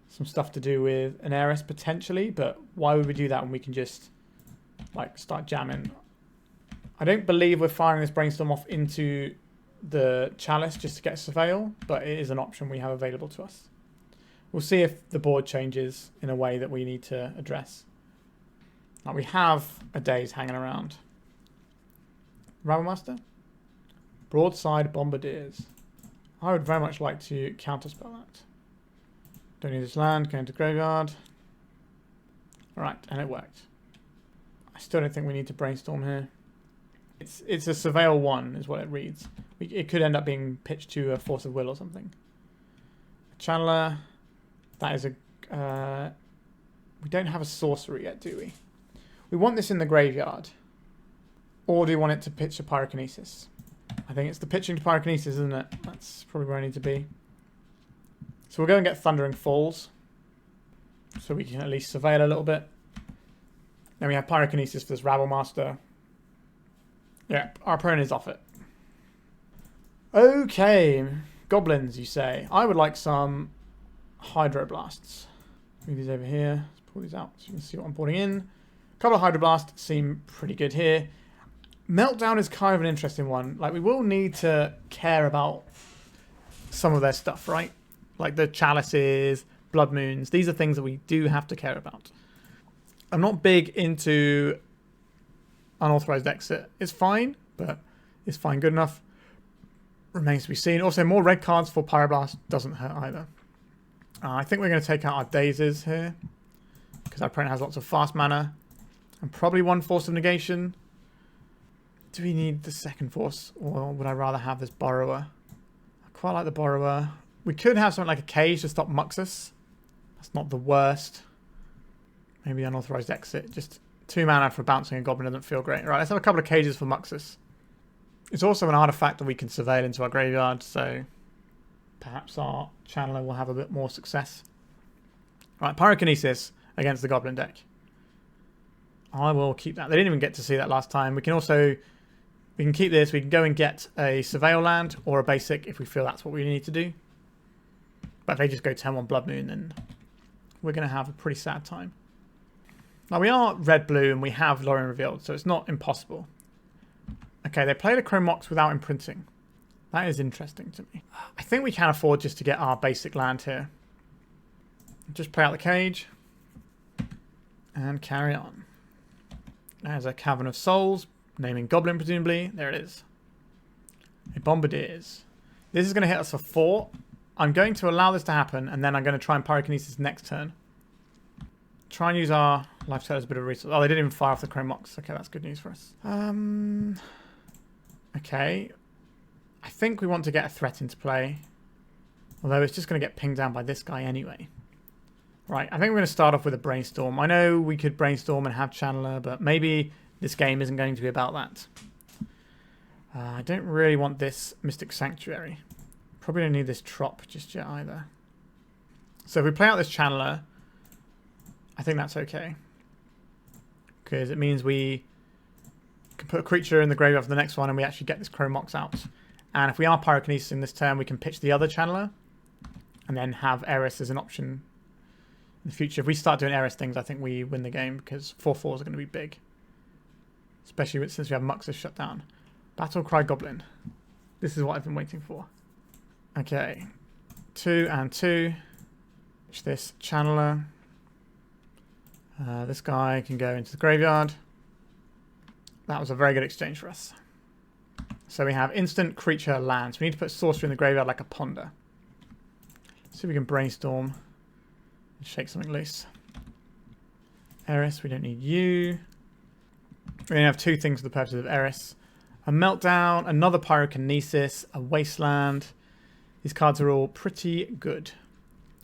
some stuff to do with an Eris potentially, but why would we do that when we can just like start jamming? I don't believe we're firing this Brainstorm off into the Chalice just to get Surveil, but it is an option we have available to us. We'll see if the board changes in a way that we need to address. Now we have a Daze hanging around. Rabble Master? Broadside Bombardiers. I would very much like to counterspell that. Don't need this land, go into graveyard. Alright, and it worked. I still don't think we need to Brainstorm here. It's a Surveil 1 is what it reads. It could end up being pitched to a Force of Will or something. Channeler. That is a... we don't have a sorcery yet, do we? We want this in the graveyard. Or do we want it to pitch to Pyrokinesis? I think it's the pitching to Pyrokinesis, isn't it? That's probably where I need to be. So we'll go and get Thundering Falls. So we can at least surveil a little bit. Then we have Pyrokinesis for this Rabble Master. Yeah, our opponent is off it. Okay, goblins, you say. I would like some Hydroblasts. Move these over here. Let's pull these out so you can see what I'm putting in. A couple of Hydroblasts seem pretty good here. Meltdown is kind of an interesting one. Like, we will need to care about some of their stuff, right? Like the Chalices, Blood Moons. These are things that we do have to care about. I'm not big into Unauthorized Exit. It's fine, but is fine good enough? Remains to be seen. Also, more red cards for Pyroblast doesn't hurt either. I think we're going to take out our Dazes here, because our opponent has lots of fast mana. And probably one Force of Negation. Do we need the second Force, or would I rather have this Borrower? I quite like the Borrower. We could have something like a Cage to stop Muxus. That's not the worst. Maybe Unauthorized Exit. Just 2 mana for bouncing a Goblin doesn't feel great. Right, let's have a couple of Cages for Muxus. It's also an artifact that we can surveil into our graveyard, so perhaps our Channeler will have a bit more success. Right, Pyrokinesis against the Goblin deck. I will keep that. They didn't even get to see that last time. We can also... we can keep this. We can go and get a Surveil land or a basic if we feel that's what we need to do. But if they just go 10-1 Blood Moon, then we're going to have a pretty sad time. Now, we are red-blue and we have Lorien Revealed, so it's not impossible. Okay, they played a Chrome Mox without imprinting. That is interesting to me. I think we can afford just to get our basic land here. Just play out the Cage. And carry on. There's a Cavern of Souls. Naming Goblin, presumably. There it is. A Bombardiers. This is going to hit us for 4. I'm going to allow this to happen, and then I'm going to try and Pyrokinesis next turn. Try and use our Lifesteal as a bit of a resource. Oh, they didn't even fire off the Chrome Mox. Okay, that's good news for us. Okay. I think we want to get a threat into play. Although it's just going to get pinged down by this guy anyway. Right, I think we're going to start off with a Brainstorm. I know we could Brainstorm and have Channeler, but maybe this game isn't going to be about that. I don't really want this Mystic Sanctuary. Probably don't need this Trop just yet either. So if we play out this Channeler, I think that's okay. Because it means we can put a creature in the graveyard for the next one and we actually get this Chrome Mox out. And if we are Pyrokinesis in this turn, we can pitch the other Channeler and then have Eris as an option in the future. If we start doing Eris things, I think we win the game because 4/4s are going to be big. Especially since we have Muxus shut down. Battle Cry Goblin. This is what I've been waiting for. Okay. 2 and 2. Pitch this Channeler. This guy can go into the graveyard. That was a very good exchange for us. So we have instant creature lands. We need to put sorcery in the graveyard like a Ponder. See if we can Brainstorm and shake something loose. Eris, we don't need you. We only have 2 things for the purposes of Eris. A Meltdown, another Pyrokinesis, a Wasteland. These cards are all pretty good.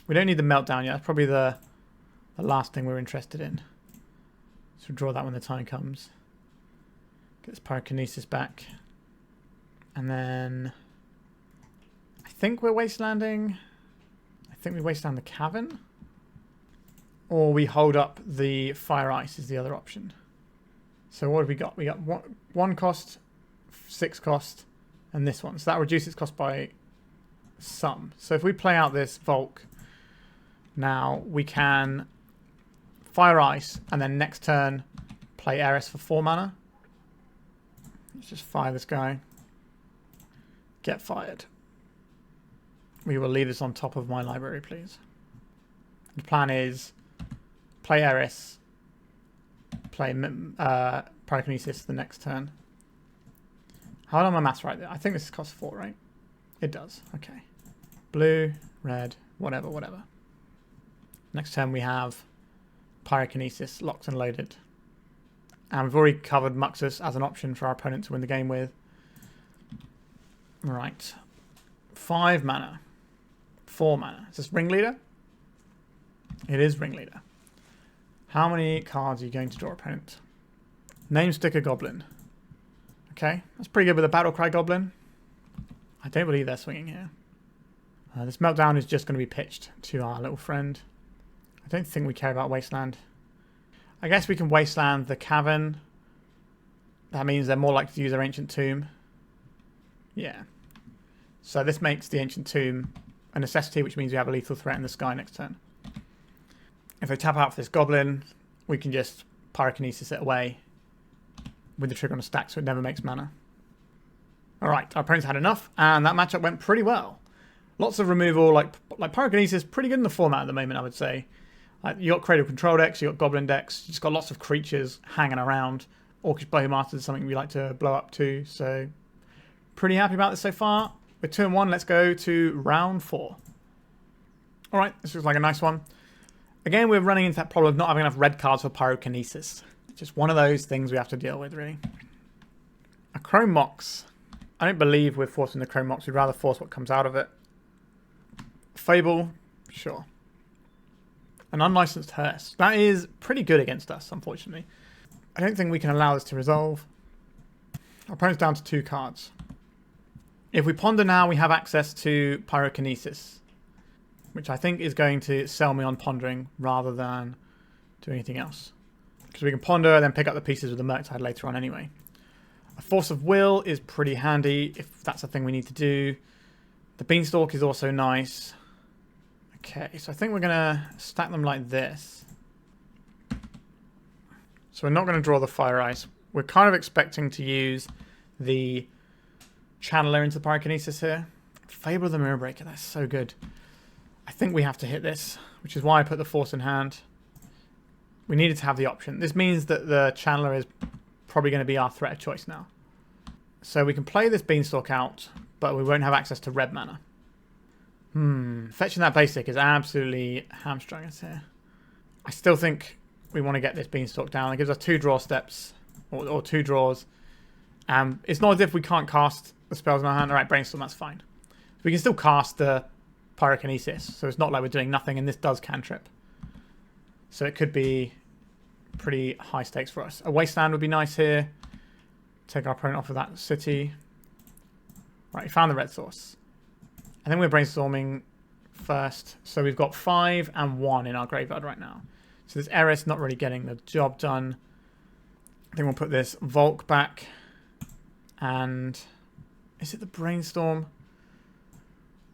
We don't need the Meltdown yet. That's probably the last thing we're interested in. So we'll draw that when the time comes. Get this Pyrokinesis back. And then I think we're Wastelanding. I think we Wasteland the Cavern. Or we hold up the Fire Ice is the other option. So what have we got? We got 1 cost, 6 cost, and this one. So that reduces its cost by some. So if we play out this Volk, now we can Fire Ice, and then next turn play Eris for 4 mana. Let's just fire this guy. Get fired. We will leave this on top of my library, please. The plan is play Eris, play Pyrokinesis the next turn. How am my maths right there? I think this costs 4, right? It does. Okay. Blue, red, whatever, whatever. Next turn we have Pyrokinesis locked and loaded. And we've already covered Muxus as an option for our opponent to win the game with. Right. 5 mana. 4 mana. Is this Ringleader? It is Ringleader. How many cards are you going to draw, opponent? Name Sticker Goblin. Okay, that's pretty good with a Battlecry Goblin. I don't believe they're swinging here. This Meltdown is just going to be pitched to our little friend. I don't think we care about Wasteland. I guess we can Wasteland the Cavern. That means they're more likely to use their Ancient Tomb. Yeah. So this makes the Ancient Tomb a necessity, which means we have a lethal threat in the sky next turn. If they tap out for this Goblin, we can just Pyrokinesis it away with the trigger on a stack, so it never makes mana. Alright, our opponent's had enough, and that matchup went pretty well. Lots of removal, like Pyrokinesis, pretty good in the format at the moment, I would say. You got Cradle Control decks, you got Goblin decks, you just got lots of creatures hanging around. Orcish Bowmaster is something we like to blow up too, so pretty happy about this so far. With 2-1, let's go to round 4. Alright, this looks like a nice one. Again, we're running into that problem of not having enough red cards for Pyrokinesis. Just one of those things we have to deal with, really. A Chrome Mox. I don't believe we're forcing the Chrome Mox, we'd rather force what comes out of it. Fable, sure. An Unlicensed Hearse. That is pretty good against us, unfortunately. I don't think we can allow this to resolve. Our opponent's down to 2 cards. If we ponder now, we have access to Pyrokinesis, which I think is going to sell me on pondering rather than do anything else. Because we can ponder and then pick up the pieces with the Murktide later on anyway. A Force of Will is pretty handy if that's a thing we need to do. The Beanstalk is also nice. Okay, so I think we're going to stack them like this. So we're not going to draw the Fire Ice. We're kind of expecting to use the Channeler into the Pyrokinesis here. Fable of the Mirror Breaker, that's so good. I think we have to hit this, which is why I put the Force in hand. We needed to have the option. This means that the Channeler is probably going to be our threat of choice now. So we can play this Beanstalk out, but we won't have access to red mana. Fetching that basic is absolutely hamstrung us here. I still think we want to get this Beanstalk down. It gives us 2 draw steps, or 2 draws. It's not as if we can't cast the spells in our hand. Alright, Brainstorm, that's fine. We can still cast the Pyrokinesis, so it's not like we're doing nothing, and this does cantrip. So it could be pretty high stakes for us. A Wasteland would be nice here. Take our opponent off of that city. Right, we found the red source. I think we're brainstorming first. So we've got 5 and 1 in our graveyard right now. So this Eris not really getting the job done. I think we'll put this Volk back. And is it the Brainstorm?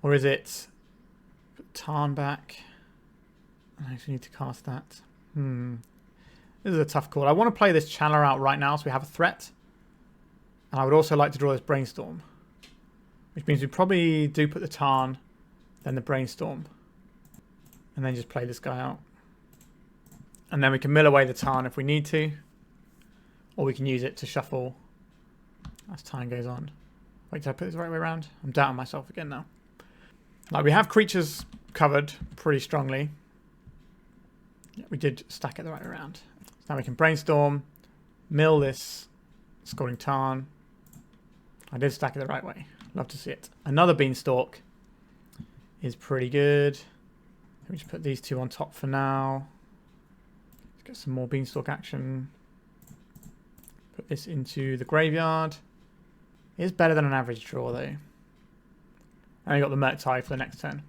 Or is it put Tarn back? I actually need to cast that. This is a tough call. I want to play this Channeler out right now so we have a threat. And I would also like to draw this Brainstorm. Which means we probably do put the Tarn, then the Brainstorm. And then just play this guy out. And then we can mill away the Tarn if we need to. Or we can use it to shuffle as time goes on. Wait, did I put this the right way around? I'm doubting myself again now. Like, we have creatures covered pretty strongly. Yeah, we did stack it the right way around. So now we can Brainstorm, mill this Scalding Tarn. I did stack it the right way. Love to see it. Another Beanstalk is pretty good. Let me just put these 2 on top for now. Let's get some more Beanstalk action. Put this into the graveyard. It is better than an average draw though. And you got the Murktide for the next turn.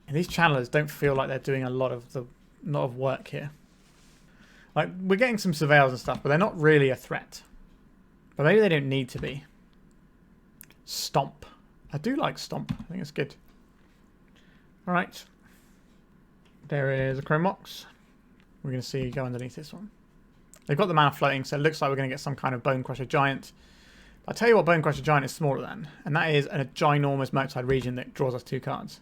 And these channelers don't feel like they're doing a lot of work here. Like, we're getting some surveils and stuff, but they're not really a threat. But maybe they don't need to be. Stomp. I do like Stomp. I think it's good. Alright. There is a Chrome Mox. We're going to see go underneath this one. They've got the mana floating, so it looks like we're going to get some kind of Bone Crusher Giant. I'll tell you what Bone Crusher Giant is smaller than, and that is a ginormous Murktide Regent that draws us 2 cards.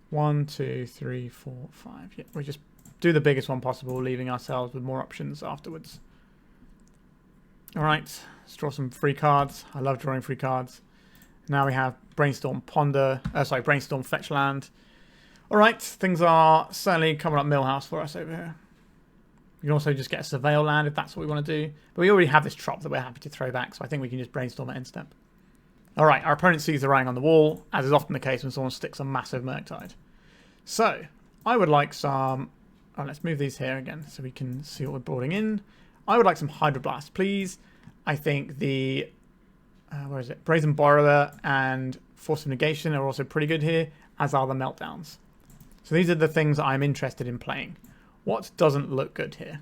1, 2, 3, 4, 5. Yeah, we just do the biggest one possible, leaving ourselves with more options afterwards. Alright, let's draw some free cards. I love drawing free cards. Now we have Brainstorm Brainstorm Fetch Land. Alright, things are certainly coming up Millhouse for us over here. We can also just get a Surveil land if that's what we want to do. But we already have this trop that we're happy to throw back, so I think we can just Brainstorm at end step. Alright, our opponent sees the writing on the wall, as is often the case when someone sticks a massive Murktide. So, I would like some... Oh, let's move these here again so we can see what we're boarding in. I would like some Hydroblast, please. I think the... where is it? Brazen Borrower and Force of Negation are also pretty good here, as are the Meltdowns. So these are the things I'm interested in playing. What doesn't look good here?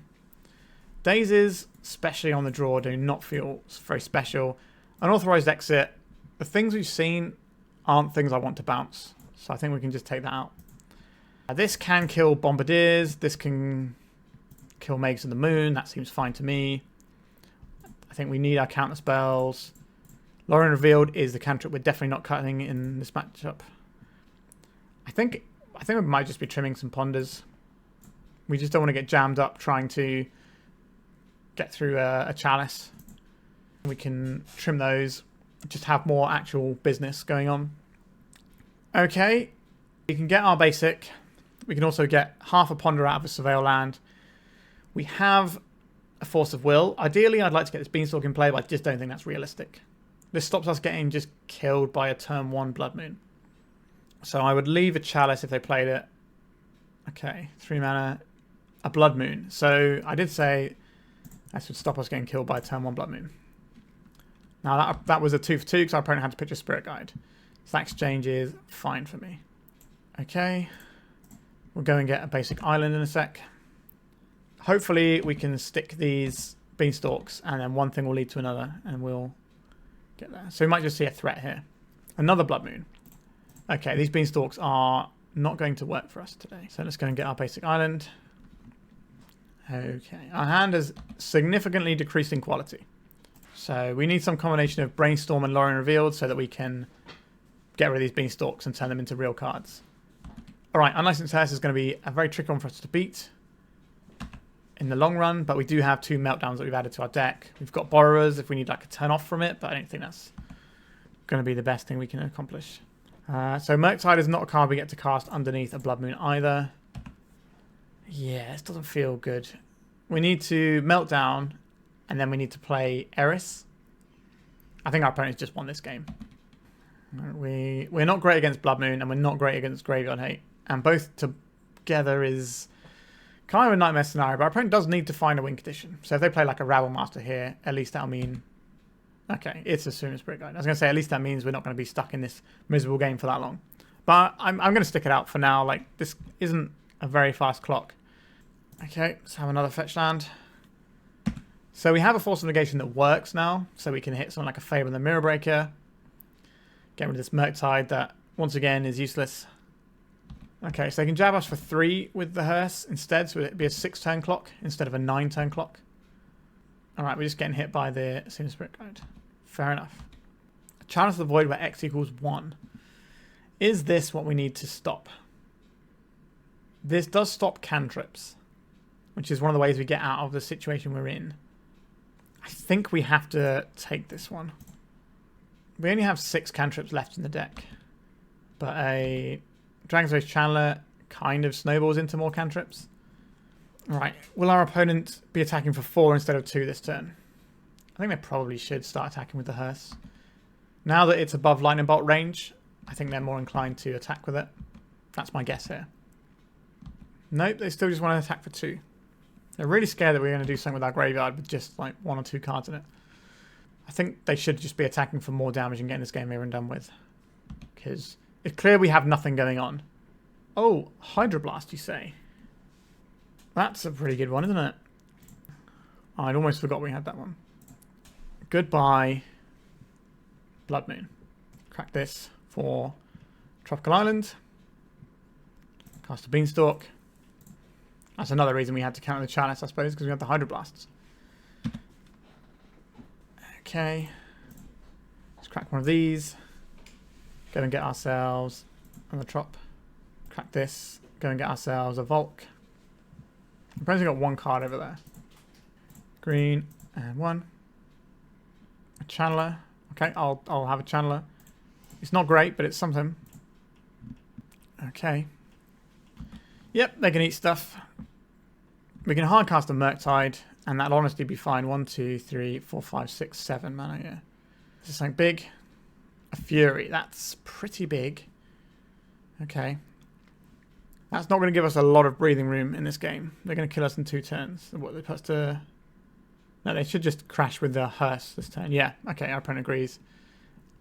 Dazes, especially on the draw, do not feel very special. Unauthorized Exit, the things we've seen aren't things I want to bounce. So I think we can just take that out. This can kill Bombardiers. This can kill Mages of the Moon. That seems fine to me. I think we need our counter spells. Lorien Revealed is the cantrip we're definitely not cutting in this matchup. I think we might just be trimming some Ponders. We just don't want to get jammed up trying to get through a Chalice. We can trim those, just have more actual business going on. Okay, we can get our basic. We can also get half a Ponder out of a Surveil land. We have a Force of Will. Ideally, I'd like to get this Beanstalk in play, but I just don't think that's realistic. This stops us getting just killed by a turn 1 Blood Moon. So I would leave a Chalice if they played it. Okay, 3 mana, a Blood Moon. So I did say that would stop us getting killed by a turn 1 Blood Moon. Now that was a 2 for 2 because our opponent had to pitch a Spirit Guide. So that exchange is fine for me. Okay, we'll go and get a basic island in a sec. Hopefully we can stick these Beanstalks and then one thing will lead to another and we'll get there. So we might just see a threat here. Another Blood Moon. Okay, these Beanstalks are not going to work for us today. So let's go and get our basic island. Okay, our hand is significantly decreased in quality. So we need some combination of Brainstorm and Lorien Revealed so that we can get rid of these Beanstalks and turn them into real cards. Alright, Unlicensed Hearse is going to be a very tricky one for us to beat in the long run, but we do have 2 Meltdowns that we've added to our deck. We've got Borrowers if we need like a turn off from it, but I don't think that's going to be the best thing we can accomplish. So Murktide is not a card we get to cast underneath a Blood Moon either. Yeah, this doesn't feel good. We need to Meltdown, and then we need to play Eris. I think our opponent's just won this game. We're not great against Blood Moon, and we're not great against Graveyard Hate. And both together is kind of a nightmare scenario, but our opponent does need to find a win condition. So if they play like a Rabble Master here, at least that'll mean... Okay, it's a Sooner Spirit Guide. I was going to say, at least that means we're not going to be stuck in this miserable game for that long. But I'm going to stick it out for now. Like, this isn't a very fast clock. Okay, let's have another fetch land. So we have a Force of Negation that works now. So we can hit something like a Fable and the Mirror Breaker. Get rid of this Murktide that, once again, is useless. Okay, so they can jab us for 3 with the Hearse instead. So it'd be a 6-turn clock instead of a 9-turn clock. Alright, we're just getting hit by the Sooner Spirit Guide. Fair enough. Challenge the Void where X equals 1. Is this what we need to stop? This does stop cantrips, which is one of the ways we get out of the situation we're in. I think we have to take this one. We only have 6 cantrips left in the deck, but a Dragon's Rage Channeler kind of snowballs into more cantrips. Right, will our opponent be attacking for 4 instead of 2 this turn? I think they probably should start attacking with the Hearse. Now that it's above Lightning Bolt range, I think they're more inclined to attack with it. That's my guess here. Nope, they still just want to attack for 2. They're really scared that we're going to do something with our graveyard with just like 1 or 2 cards in it. I think they should just be attacking for more damage and getting this game over and done with. Because it's clear we have nothing going on. Oh, Hydroblast, you say? That's a pretty good one, isn't it? Oh, I'd almost forgot we had that one. Goodbye, Blood Moon. Crack this for Tropical Island. Cast a Beanstalk. That's another reason we had to counter the Chalice, I suppose, because we had the Hydroblasts. Okay. Let's crack one of these. Go and get ourselves another Trop. Crack this. Go and get ourselves a Volk. We've only got 1 card over there. Green and 1. A Channeler. Okay, I'll have a Channeler. It's not great, but it's something. Okay. Yep, they can eat stuff. We can hard cast a Murktide, and that'll honestly be fine. 1, 2, 3, 4, 5, 6, 7 mana, yeah. Is this something big? A Fury. That's pretty big. Okay. That's not going to give us a lot of breathing room in this game. They're going to kill us in 2 turns. What, they're supposed to... No, they should just crash with the hearse this turn. Yeah, okay, our opponent agrees.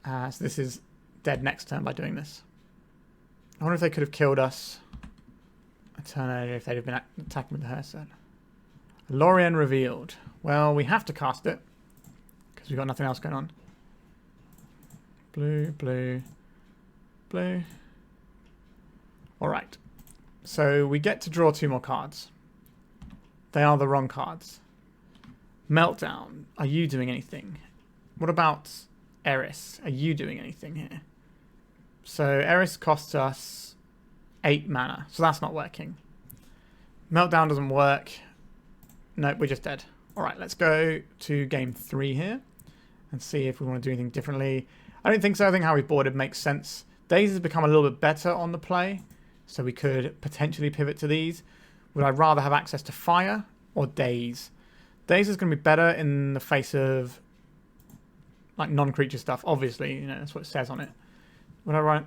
So this is dead next turn by doing this. I wonder if they could have killed us a turn earlier if they'd have been attacking with the hearse then. Lorien Revealed. Well, we have to cast it because we've got nothing else going on. Blue, blue, blue. Alright. So we get to draw 2 more cards. They are the wrong cards. Meltdown. Are you doing anything? What about Eris? Are you doing anything here? So Eris costs us 8 mana. So that's not working. Meltdown doesn't work. No, we're just dead. Alright, let's go to game 3 here and see if we want to do anything differently. I don't think so. I think how we boarded makes sense. Daze has become a little bit better on the play, so we could potentially pivot to these. Would I rather have access to Fire or Daze? Daze is going to be better in the face of like non-creature stuff. Obviously, you know, that's what it says on it. Would I write?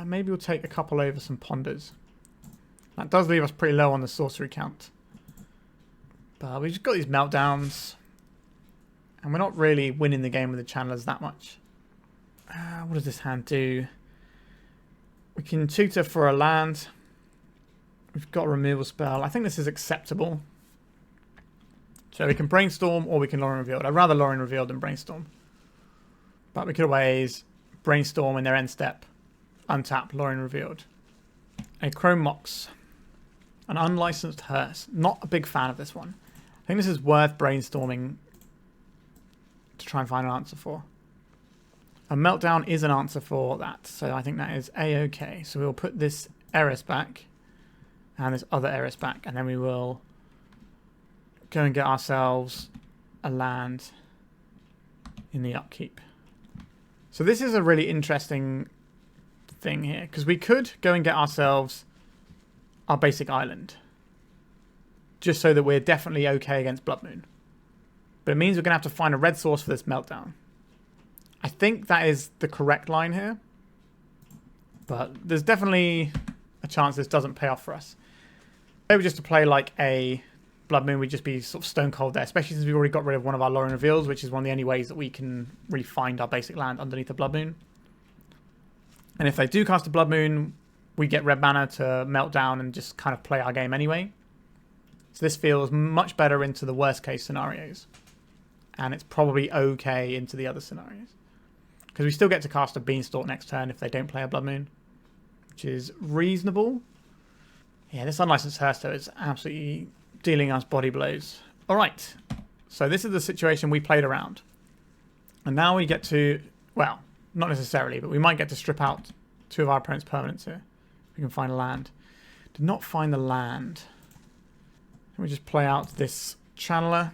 Maybe we'll take a couple over some Ponders. That does leave us pretty low on the sorcery count. But we've just got these Meltdowns. And we're not really winning the game with the channelers that much. What does this hand do? We can tutor for a land. We've got a removal spell. I think this is acceptable. So we can Brainstorm or we can Lorien Revealed. I'd rather Lorien Revealed than Brainstorm. But we could always Brainstorm in their end step. Untap Lorien Revealed. A Chrome Mox. An unlicensed hearse. Not a big fan of this one. I think this is worth brainstorming to try and find an answer for. A Meltdown is an answer for that, so I think that is A-okay. So we'll put this Eris back and this other Eris back, and then we will go and get ourselves a land in the upkeep. So this is a really interesting thing here, because we could go and get ourselves our basic island, just so that we're definitely okay against Blood Moon. But it means we're going to have to find a red source for this Meltdown. I think that is the correct line here, but there's definitely a chance this doesn't pay off for us. Maybe just to play like a Blood Moon, we'd just be sort of stone cold there, especially since we've already got rid of one of our Lorien Reveals, which is one of the only ways that we can really find our basic land underneath the Blood Moon. And if they do cast a Blood Moon, we get red mana to Meltdown and just kind of play our game anyway. So this feels much better into the worst case scenarios. And it's probably okay into the other scenarios. Because we still get to cast a Beanstalk next turn if they don't play a Blood Moon, which is reasonable. Yeah, this unlicensed hearse though is absolutely dealing us body blows. Alright, so this is the situation we played around. And now we get to, well, not necessarily, but we might get to strip out 2 of our opponent's permanents here. We can find a land. Did not find the land. Let me just play out this channeler.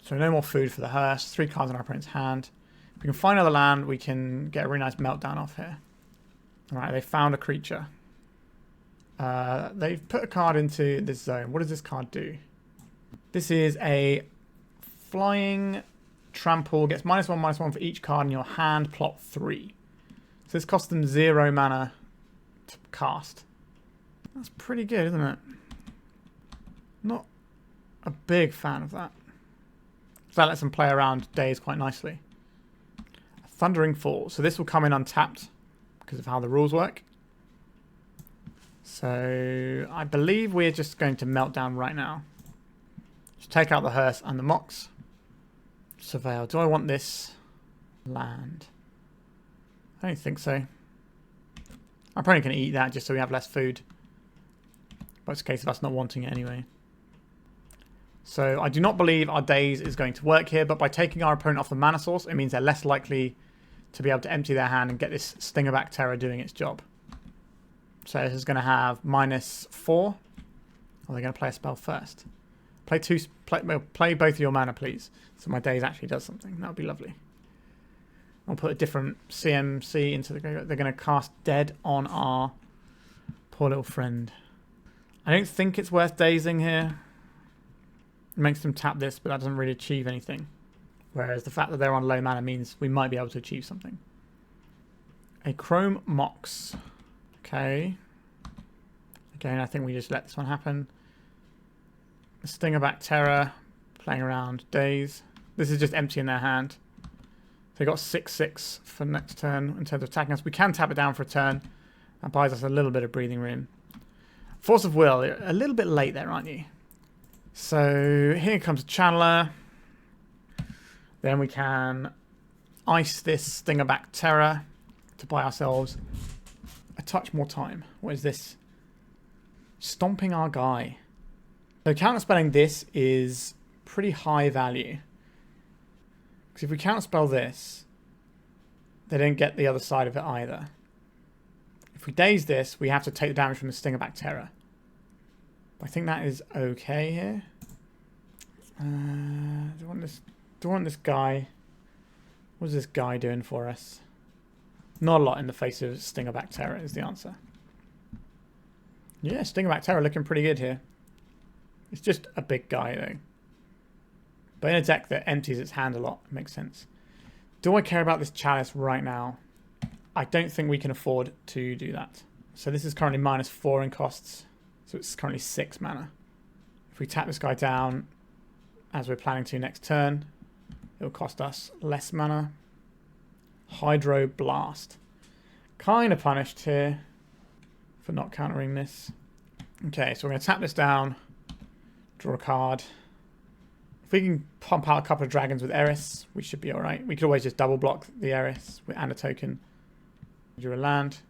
So no more food for the hearse. 3 cards in our opponent's hand. If we can find another land, we can get a really nice Meltdown off here. Alright, they found a creature. They've put a card into this zone. What does this card do? This is a flying trample. Gets -1/-1 for each card in your hand, plot 3. So this costs them 0 mana to cast. That's pretty good, isn't it? Not a big fan of that. So that lets them play around Daze quite nicely. A Thundering Fall. So this will come in untapped because of how the rules work. So I believe we're just going to Meltdown right now. Just take out the hearse and the Mox. Surveil. Do I want this land? I don't think so. I'm probably going to eat that just so we have less food. But it's a case of us not wanting it anyway. So I do not believe our Daze is going to work here, but by taking our opponent off the mana source, it means they're less likely to be able to empty their hand and get this Stingerback Terror doing its job. So this is going to have -4. Or they're going to play a spell first. Play both of your mana, please. So my Daze actually does something. That would be lovely. I'll put a different CMC into the... They're going to cast Dead on our poor little friend. I don't think it's worth dazing here. It makes them tap this, but that doesn't really achieve anything. Whereas the fact that they're on low mana means we might be able to achieve something. A Chrome Mox. Okay. Again, I think we just let this one happen. A Stingerback Terror. Playing around. Daze. This is just empty in their hand. They got 6/6 for next turn in terms of attacking us. We can tap it down for a turn. That buys us a little bit of breathing room. Force of Will. You're a little bit late there, aren't you? So here comes a Channeler. Then we can ice this Stingerback Terror to buy ourselves a touch more time. What is this? Stomping our guy. So counterspelling this is pretty high value. Because if we counterspell this, they don't get the other side of it either. If we daze this, we have to take the damage from the Stingerback Terror. I think that is okay here. Do I want this guy? What is this guy doing for us? Not a lot in the face of Stingerback Terror is the answer. Yeah, Stingerback Terror looking pretty good here. It's just a big guy though. But in a deck that empties its hand a lot, it makes sense. Do I care about this Chalice right now? I don't think we can afford to do that. So this is currently -4 in costs. So it's currently 6 mana. If we tap this guy down, as we're planning to next turn, it'll cost us less mana. Hydroblast. Kind of punished here for not countering this. Okay, so we're going to tap this down, draw a card. If we can pump out a couple of dragons with Eris, we should be alright. We could always just double block the Eris and a token. Draw a land.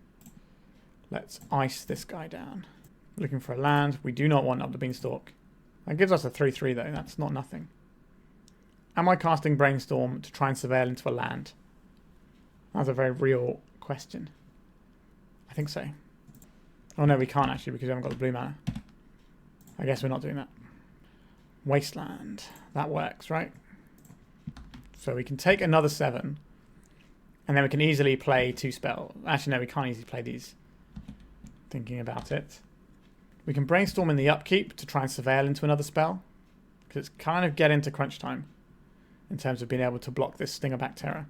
Let's ice this guy down. Looking for a land. We do not want Up the Beanstalk. That gives us a 3/3 though. That's not nothing. Am I casting Brainstorm to try and surveil into a land? That's a very real question. I think so. Oh no, we can't actually because we haven't got the blue mana. I guess we're not doing that. Wasteland. That works, right? So we can take another 7. And then we can easily play 2 spells. Actually, no, we can't easily play these. Thinking about it. We can Brainstorm in the upkeep to try and surveil into another spell. Because it's kind of getting to crunch time. In terms of being able to block this Stingerback Terror.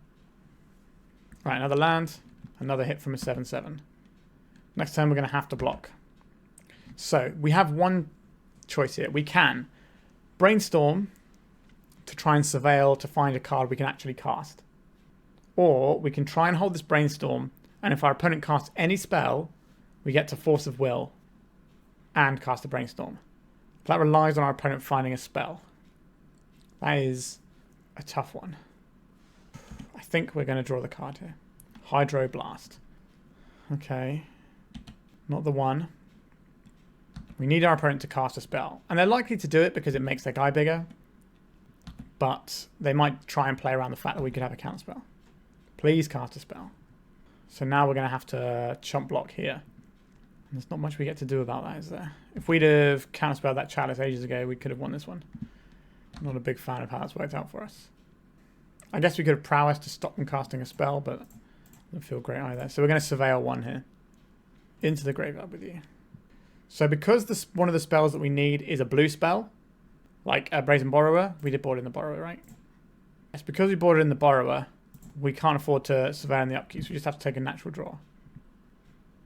Right, another land. Another hit from a 7/7. Next turn we're going to have to block. So, we have one choice here. We can Brainstorm to try and surveil to find a card we can actually cast. Or we can try and hold this Brainstorm, and if our opponent casts any spell, we get to Force of Will and cast a Brainstorm. That relies on our opponent finding a spell. That is a tough one. I think we're going to draw the card here. Hydroblast. Okay. Not the one. We need our opponent to cast a spell. And they're likely to do it because it makes their guy bigger. But they might try and play around the fact that we could have a counter spell. Please cast a spell. So now we're going to have to chump block here. And there's not much we get to do about that, is there? If we'd have counterspelled that Chalice ages ago, we could have won this one. I'm not a big fan of how that's worked out for us. I guess we could have prowess to stop them casting a spell, but it doesn't feel great either. So we're going to surveil 1 here. Into the graveyard with you. So because this one of the spells that we need is a blue spell, like a Brazen Borrower, we did board in the Borrower, right? It's because we boarded in the Borrower, we can't afford to surveil in the upkeep, so we just have to take a natural draw.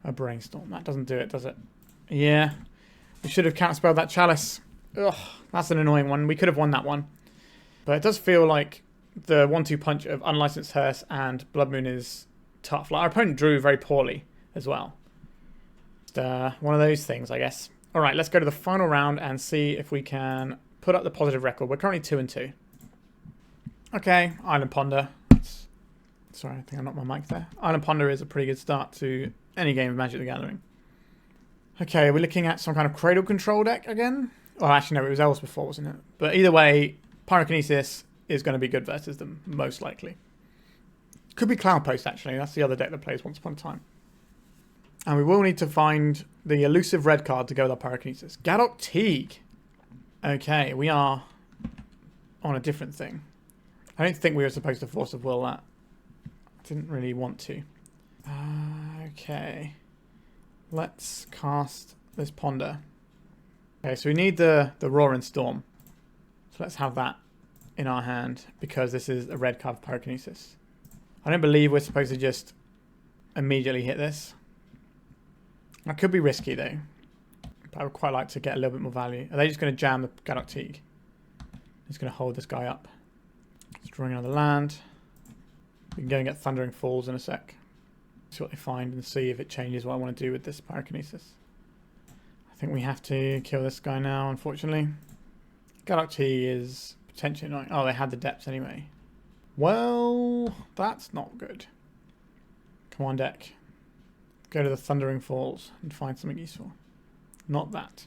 A Brainstorm. That doesn't do it, does it? Yeah. We should have counterspelled that Chalice. Ugh, that's an annoying one. We could have won that one. But it does feel like the 1-2 punch of Unlicensed Hearse and Blood Moon is tough. Like, our opponent drew very poorly as well. Just, one of those things, I guess. Alright, let's go to the final round and see if we can put up the positive record. We're currently 2-2. Okay, Island Ponder. Sorry, I think I knocked my mic there. Island Ponder is a pretty good start to any game of Magic the Gathering. Okay, we're looking at some kind of Cradle Control deck again. Oh, actually, no, it was Elves before, wasn't it? But either way, Pyrokinesis is going to be good versus them, most likely. Could be Cloudpost, actually. That's the other deck that plays Once Upon a Time. And we will need to find the elusive red card to go with our Pyrokinesis. Gadok Teague. Okay, we are on a different thing. I don't think we were supposed to Force of Will that. I didn't really want to. Okay. Let's cast this Ponder. Okay, so we need the Roaring Storm. So let's have that in our hand because this is a red card for Pyrokinesis. I don't believe we're supposed to just immediately hit this. That could be risky though. But I would quite like to get a little bit more value. Are they just going to jam the Gadok Teague? He's going to hold this guy up. He's drawing another land. We can go and get Thundering Falls in a sec. See what they find and see if it changes what I want to do with this Pyrokinesis. I think we have to kill this guy now, unfortunately. Gadok Teague is potentially annoying. Oh, they had the depths anyway. Well, that's not good. Come on, deck. Go to the Thundering Falls and find something useful. Not that.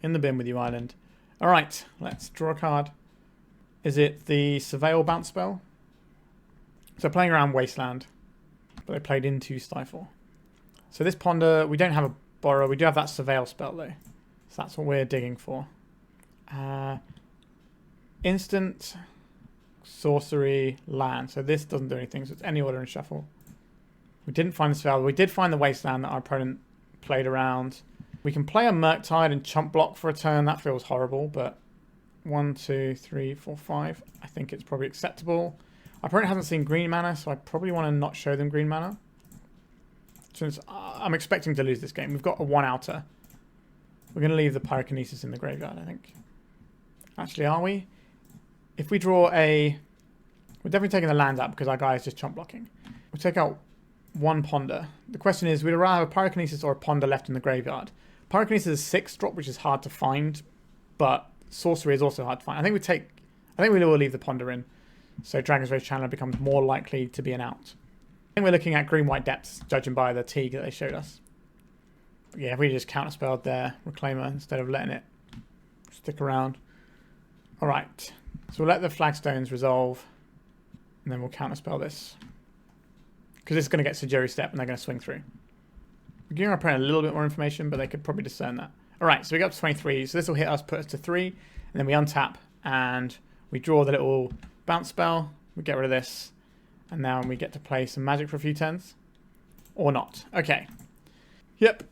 In the bin with you, Island. Alright, let's draw a card. Is it the Surveil bounce spell? So playing around Wasteland, but they played into Stifle. So this Ponder, we don't have a Borrower. We do have that Surveil spell though. So that's what we're digging for. Instant, sorcery, land. So this doesn't do anything, so it's any order in shuffle. We didn't find the Surveil. We did find the Wasteland that our opponent played around. We can play a Murktide and chump block for a turn. That feels horrible, but 1, 2, 3, 4, 5. I think it's probably acceptable. Our opponent hasn't seen green mana, so I probably want to not show them green mana. Since I'm expecting to lose this game. We've got a 1-outer. We're going to leave the Pyrokinesis in the graveyard, I think. Actually, are we? If we draw a... We're definitely taking the land out because our guy is just chump blocking. We'll take out one Ponder. The question is, we'd rather have a Pyrokinesis or a Ponder left in the graveyard. Pyrokinesis is 6-drop, which is hard to find, but sorcery is also hard to find. I think we will leave the Ponder in, so Dragon's Rage Channeler becomes more likely to be an out. I think we're looking at green-white depths, judging by the Teague that they showed us. But yeah, if we just counterspelled their Reclaimer instead of letting it stick around. Alright, so we'll let the Flagstones resolve, and then we'll counterspell this. Because it's going to get Sejiri Step, and they're going to swing through. We're giving our opponent a little bit more information, but they could probably discern that. Alright, so we got up to 23, so this will hit us, put us to 3, and then we untap, and we draw the little bounce spell, we get rid of this, and now we get to play some magic for a few turns. Or not. Okay. Yep.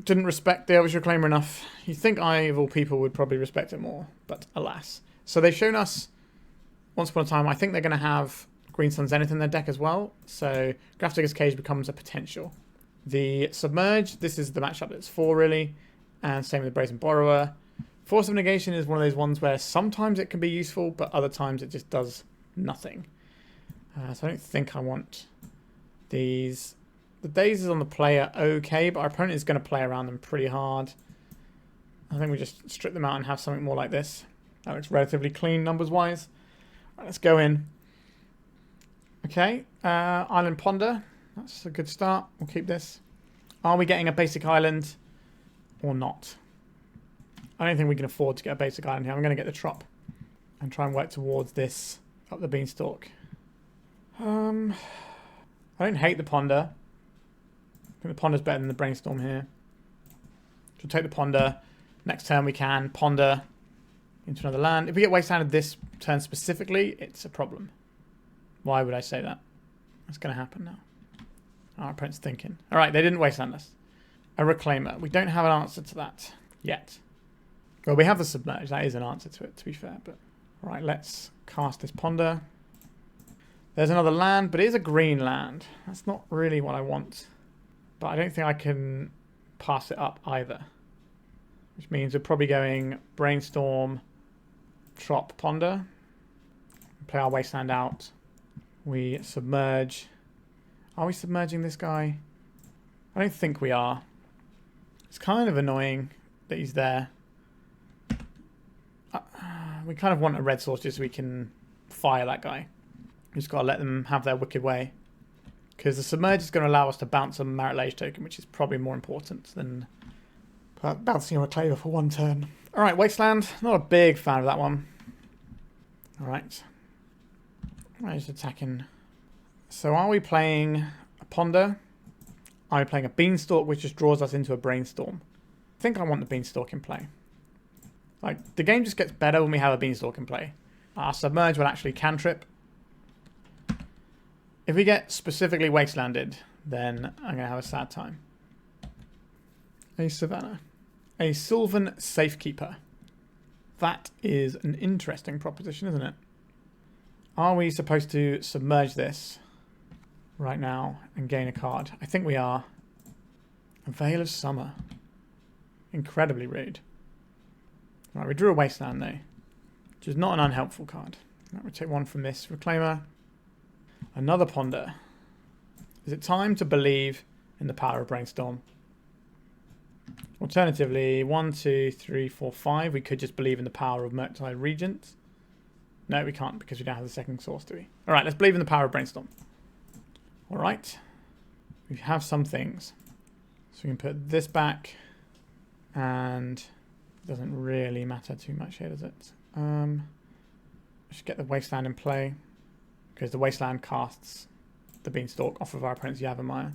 Didn't respect the Elvish Reclaimer enough. You'd think I, of all people, would probably respect it more, but alas. So they've shown us, once upon a time, I think they're going to have Green Sun Zenith in their deck as well, so Grafdigger's Cage becomes a potential. The Submerge, this is the matchup that's 4 really, and same with the Brazen Borrower. Force of Negation is one of those ones where sometimes it can be useful, but other times it just does nothing. So I don't think I want these. The Daze is on the player okay, but our opponent is going to play around them pretty hard. I think we just strip them out and have something more like this. That looks relatively clean numbers-wise. Right, let's go in. Okay, Island Ponder. That's a good start. We'll keep this. Are we getting a basic island or not? I don't think we can afford to get a basic island here. I'm going to get the Trop and try and work towards this Up the Beanstalk. I don't hate the Ponder. I think the Ponder's better than the Brainstorm here. We'll take the Ponder. Next turn we can Ponder into another land. If we get Wastelanded this turn specifically, it's a problem. Why would I say that? That's going to happen now. Our opponent's thinking. Alright, they didn't Wasteland us. A Reclaimer. We don't have an answer to that yet. Well, we have the Submerge. That is an answer to it, to be fair. But alright, let's cast this Ponder. There's another land, but it is a green land. That's not really what I want. But I don't think I can pass it up either. Which means we're probably going Brainstorm, Trop, Ponder. Play our Wasteland out. We Submerge. Are we submerging this guy? I don't think we are. It's kind of annoying that he's there. We kind of want a red source just so we can fire that guy. We just got to let them have their wicked way. Because the Submerge is going to allow us to bounce a Merit Lage token, which is probably more important than bouncing a Reclaimer for one turn. Alright, Wasteland. Not a big fan of that one. Alright. I'm just attacking. So are we playing a Ponder? Are we playing a Beanstalk, which just draws us into a Brainstorm? I think I want the Beanstalk in play. Like, the game just gets better when we have a Beanstalk in play. Our Submerge will actually cantrip. If we get specifically Wastelanded, then I'm going to have a sad time. A Savannah. A Sylvan Safekeeper. That is an interesting proposition, isn't it? Are we supposed to submerge this right now and gain a card? I think we are. A Veil of Summer. Incredibly rude. Right, we drew a Wasteland though, which is not an unhelpful card. Right, we'll take one from this Reclaimer. Another Ponder. Is it time to believe in the power of Brainstorm? Alternatively, 1, 2, 3, 4, 5. We could just believe in the power of Murktide Regent. No, we can't because we don't have the second source, do we? Alright, let's believe in the power of Brainstorm. Alright. We have some things. So we can put this back. And it doesn't really matter too much here, does it? I should get the Wasteland in play. Because the Wasteland casts the Beanstalk off of our opponent's Yavimaya.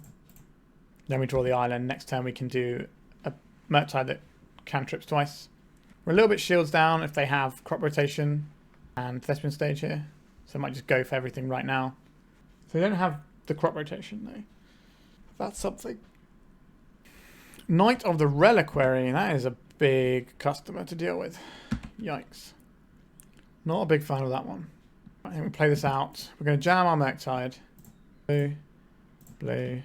Then we draw the island. Next turn we can do a Murktide that cantrips twice. We're a little bit shields down if they have crop rotation and Thespian Stage here. So I might just go for everything right now. So they don't have the crop rotation though. That's something. Knight of the Reliquary. That is a big customer to deal with. Yikes. Not a big fan of that one. I think we play this out. We're going to jam our Murktide. Blue, blue,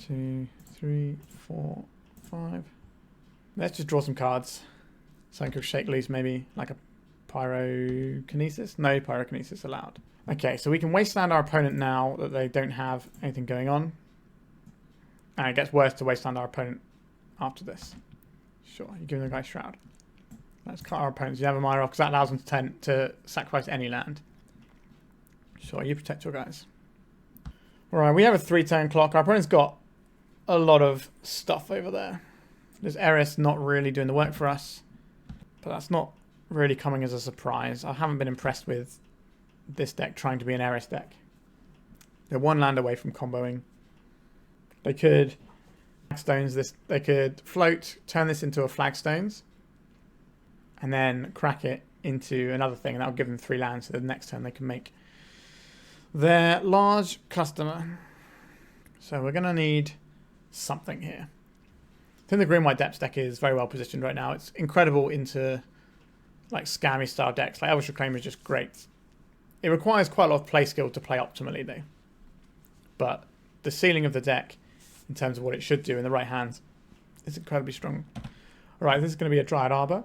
2, 3, 4, 5. Let's just draw some cards. Something of Shake Loose, maybe like a Pyrokinesis. No Pyrokinesis allowed. Okay, so we can Wasteland our opponent now that they don't have anything going on. And it gets worse to Wasteland our opponent after this. Sure, you're giving the guy Shroud. Let's cut our opponent's Yavimaya off because that allows them to sacrifice any land. Sure, you protect your guys. Alright, we have a 3-turn clock. Our opponent's got a lot of stuff over there. There's Eris not really doing the work for us. But that's not really coming as a surprise. I haven't been impressed with this deck trying to be an Eris deck. They're one land away from comboing. They could flagstones this. They could float, turn this into a flagstones, and then crack it into another thing, and that will give them 3 lands. So the next turn they can make their large customer. So we're going to need something here. I think the Green White Depths deck is very well positioned right now. It's incredible into like scammy style decks. Like Elvish Reclaimer is just great. It requires quite a lot of play skill to play optimally though. But the ceiling of the deck in terms of what it should do in the right hands is incredibly strong. Alright, this is going to be a Dryad Arbor.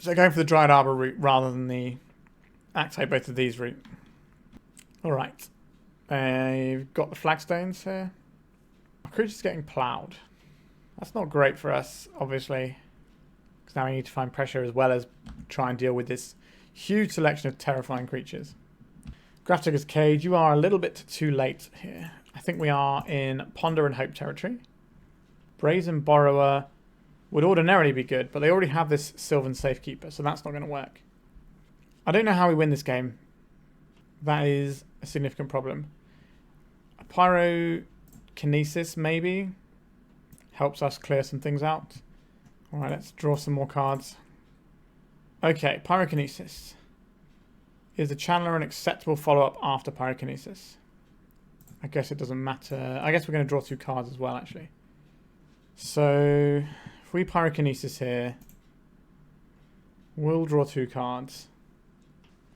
So going for the Dryad Arbor route rather than the Activate both of these route. Alright. I've got the flagstones here. Our creature's getting ploughed. That's not great for us, obviously. Because now we need to find pressure as well as try and deal with this huge selection of terrifying creatures. Grafdigger's Cage, you are a little bit too late here. I think we are in Ponder and Hope territory. Brazen Borrower would ordinarily be good, but they already have this Sylvan Safekeeper, so that's not going to work. I don't know how we win this game. That is a significant problem. A Pyrokinesis, maybe, helps us clear some things out. Alright, let's draw some more cards. Okay, Pyrokinesis. Is the Channeler an acceptable follow-up after Pyrokinesis? I guess it doesn't matter. I guess we're going to draw 2 cards as well, actually. So, if we Pyrokinesis here, we'll draw 2 cards.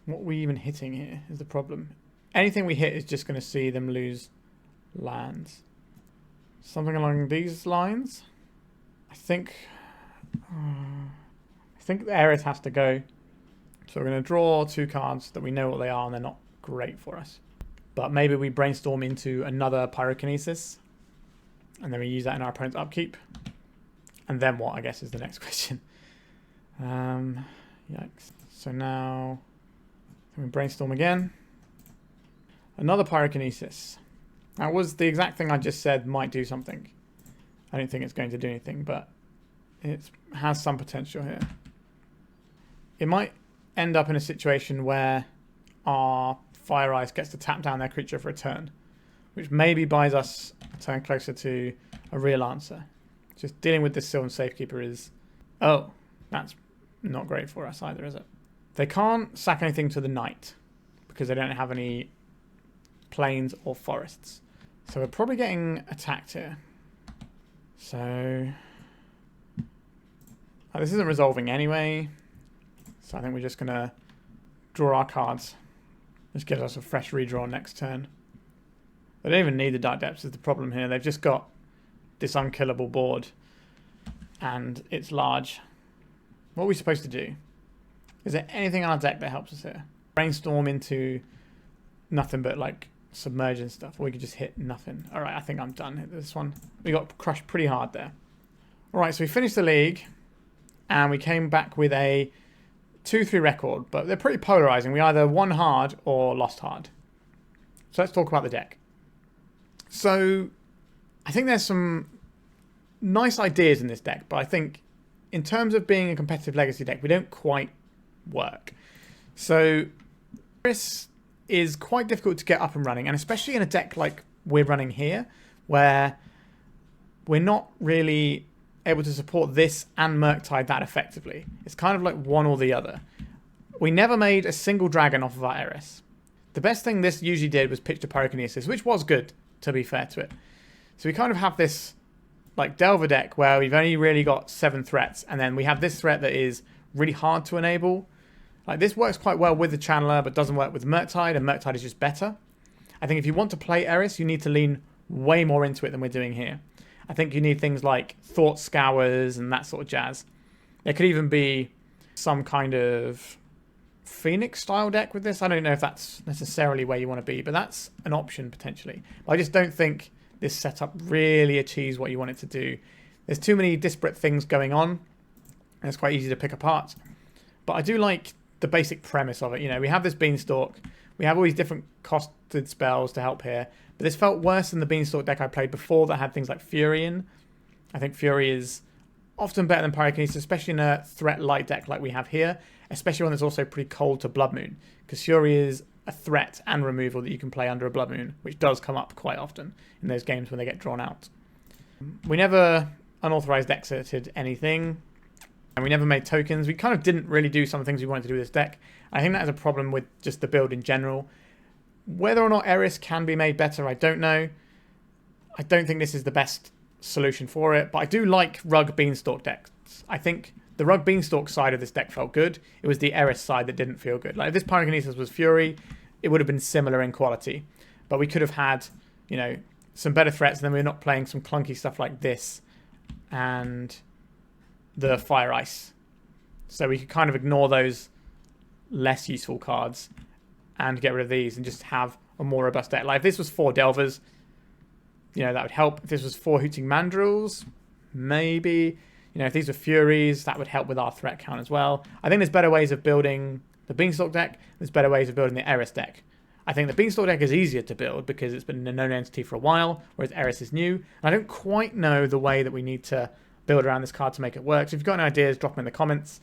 What are we even hitting here is the problem. Anything we hit is just going to see them lose lands. Something along these lines. I think the Eris has to go. So we're going to draw 2 cards that we know what they are and they're not great for us. But maybe we Brainstorm into another Pyrokinesis. And then we use that in our opponent's upkeep. And then what, I guess, is the next question. Yikes. So now we Brainstorm again. Another Pyrokinesis. That was the exact thing I just said might do something. I don't think it's going to do anything, but it has some potential here. It might end up in a situation where our Fire Ice gets to tap down their creature for a turn, which maybe buys us a turn closer to a real answer. Just dealing with this Sylvan Safekeeper is... Oh, that's not great for us either, is it? They can't sack anything to the Knight because they don't have any plains or forests. So we're probably getting attacked here. So This isn't resolving anyway, so I think we're just going to draw our cards. This gives us a fresh redraw next turn. They don't even need the Dark Depths is the problem here. They've just got this unkillable board, and it's large. What are we supposed to do? Is there anything on our deck that helps us here? Brainstorm into nothing but like Submerge and stuff, or we could just hit nothing. Alright, I think I'm done with this one. We got crushed pretty hard there. Alright, so we finished the league, and we came back with a 2-3 record, but they're pretty polarizing. We either won hard or lost hard. So let's talk about the deck. So I think there's some nice ideas in this deck, but I think in terms of being a competitive legacy deck, we don't quite work. So Eris is quite difficult to get up and running, and especially in a deck like we're running here, where we're not really able to support this and Murktide that effectively. It's kind of like one or the other. We never made a single dragon off of our Eris. The best thing this usually did was pitch to Pyrokinesis, which was good, to be fair to it. So we kind of have this like Delver deck where we've only really got 7 threats, and then we have this threat that is really hard to enable. Like this works quite well with the Channeler, but doesn't work with Murktide, and Murktide is just better. I think if you want to play Eris, you need to lean way more into it than we're doing here. I think you need things like Thought Scours and that sort of jazz. There could even be some kind of Phoenix style deck with this. I don't know if that's necessarily where you want to be, but that's an option potentially. But I just don't think this setup really achieves what you want it to do. There's too many disparate things going on, and it's quite easy to pick apart. But I do like the basic premise of it. You know, we have this Beanstalk. We have all these different costed spells to help here. But this felt worse than the Beanstalk deck I played before that had things like Fury in. I think Fury is often better than Pyrokinesis, especially in a threat light deck like we have here. Especially one that's also pretty cold to Blood Moon. Because Fury is a threat and removal that you can play under a Blood Moon, which does come up quite often in those games when they get drawn out. We never unauthorized exited anything. And we never made tokens. We kind of didn't really do some things we wanted to do with this deck. I think that is a problem with just the build in general. Whether or not Eris can be made better, I don't know. I don't think this is the best solution for it, but I do like RUG Beanstalk decks. I think the RUG Beanstalk side of this deck felt good. It was the Eris side that didn't feel good. Like if this Pyrokinesis was Fury, it would have been similar in quality. But we could have had, you know, some better threats, and then we're not playing some clunky stuff like this and the Fire Ice. So we could kind of ignore those less useful cards and get rid of these and just have a more robust deck. Like if this was 4 Delvers, you know, that would help. If this was 4 Hooting Mandrills, maybe. You know, if these were Furies, that would help with our threat count as well. I think there's better ways of building the Beanstalk deck. There's better ways of building the Eris deck. I think the Beanstalk deck is easier to build because it's been a known entity for a while, whereas Eris is new. And I don't quite know the way that we need to build around this card to make it work. So if you've got any ideas, drop them in the comments.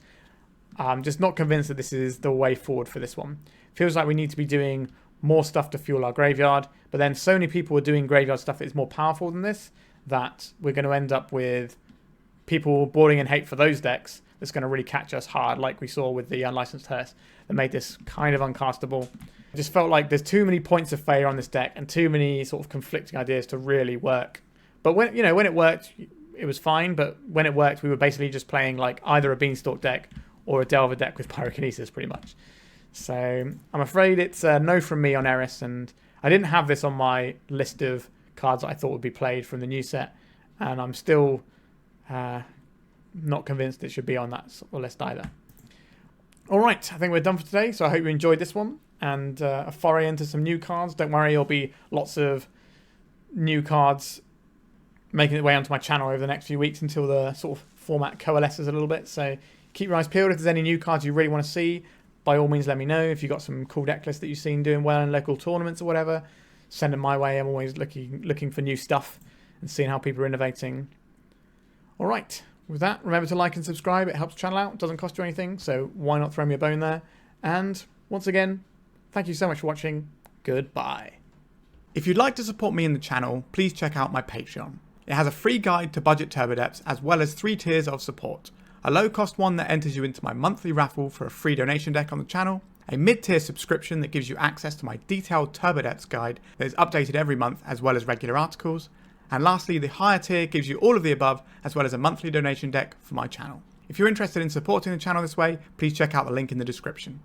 I'm just not convinced that this is the way forward for this one. Feels like we need to be doing more stuff to fuel our graveyard, but then so many people are doing graveyard stuff that is more powerful than this that we're going to end up with people boarding in hate for those decks that's going to really catch us hard, like we saw with the Unlicensed Hearse that made this kind of uncastable. I just felt like there's too many points of failure on this deck and too many sort of conflicting ideas to really work. But when it worked, it was fine, but when it worked, we were basically just playing like either a Beanstalk deck or a Delver deck with Pyrokinesis pretty much. So I'm afraid it's a no from me on Eris, and I didn't have this on my list of cards that I thought would be played from the new set, and I'm still not convinced it should be on that sort of list either. Alright, I think we're done for today, so I hope you enjoyed this one, and a foray into some new cards. Don't worry, there'll be lots of new cards making their way onto my channel over the next few weeks until the sort of format coalesces a little bit, so keep your eyes peeled. If there's any new cards you really want to see, by all means let me know. If you've got some cool deck lists that you've seen doing well in local tournaments or whatever, send them my way. I'm always looking for new stuff and seeing how people are innovating. Alright, with that, remember to like and subscribe. It helps the channel out. It doesn't cost you anything, so why not throw me a bone there? And once again, thank you so much for watching. Goodbye. If you'd like to support me in the channel, please check out my Patreon. It has a free guide to budget Turbodepths as well as 3 tiers of support. A low-cost one that enters you into my monthly raffle for a free donation deck on the channel, a mid-tier subscription that gives you access to my detailed Turbodepths guide that is updated every month as well as regular articles, and lastly, the higher tier gives you all of the above as well as a monthly donation deck for my channel. If you're interested in supporting the channel this way, please check out the link in the description.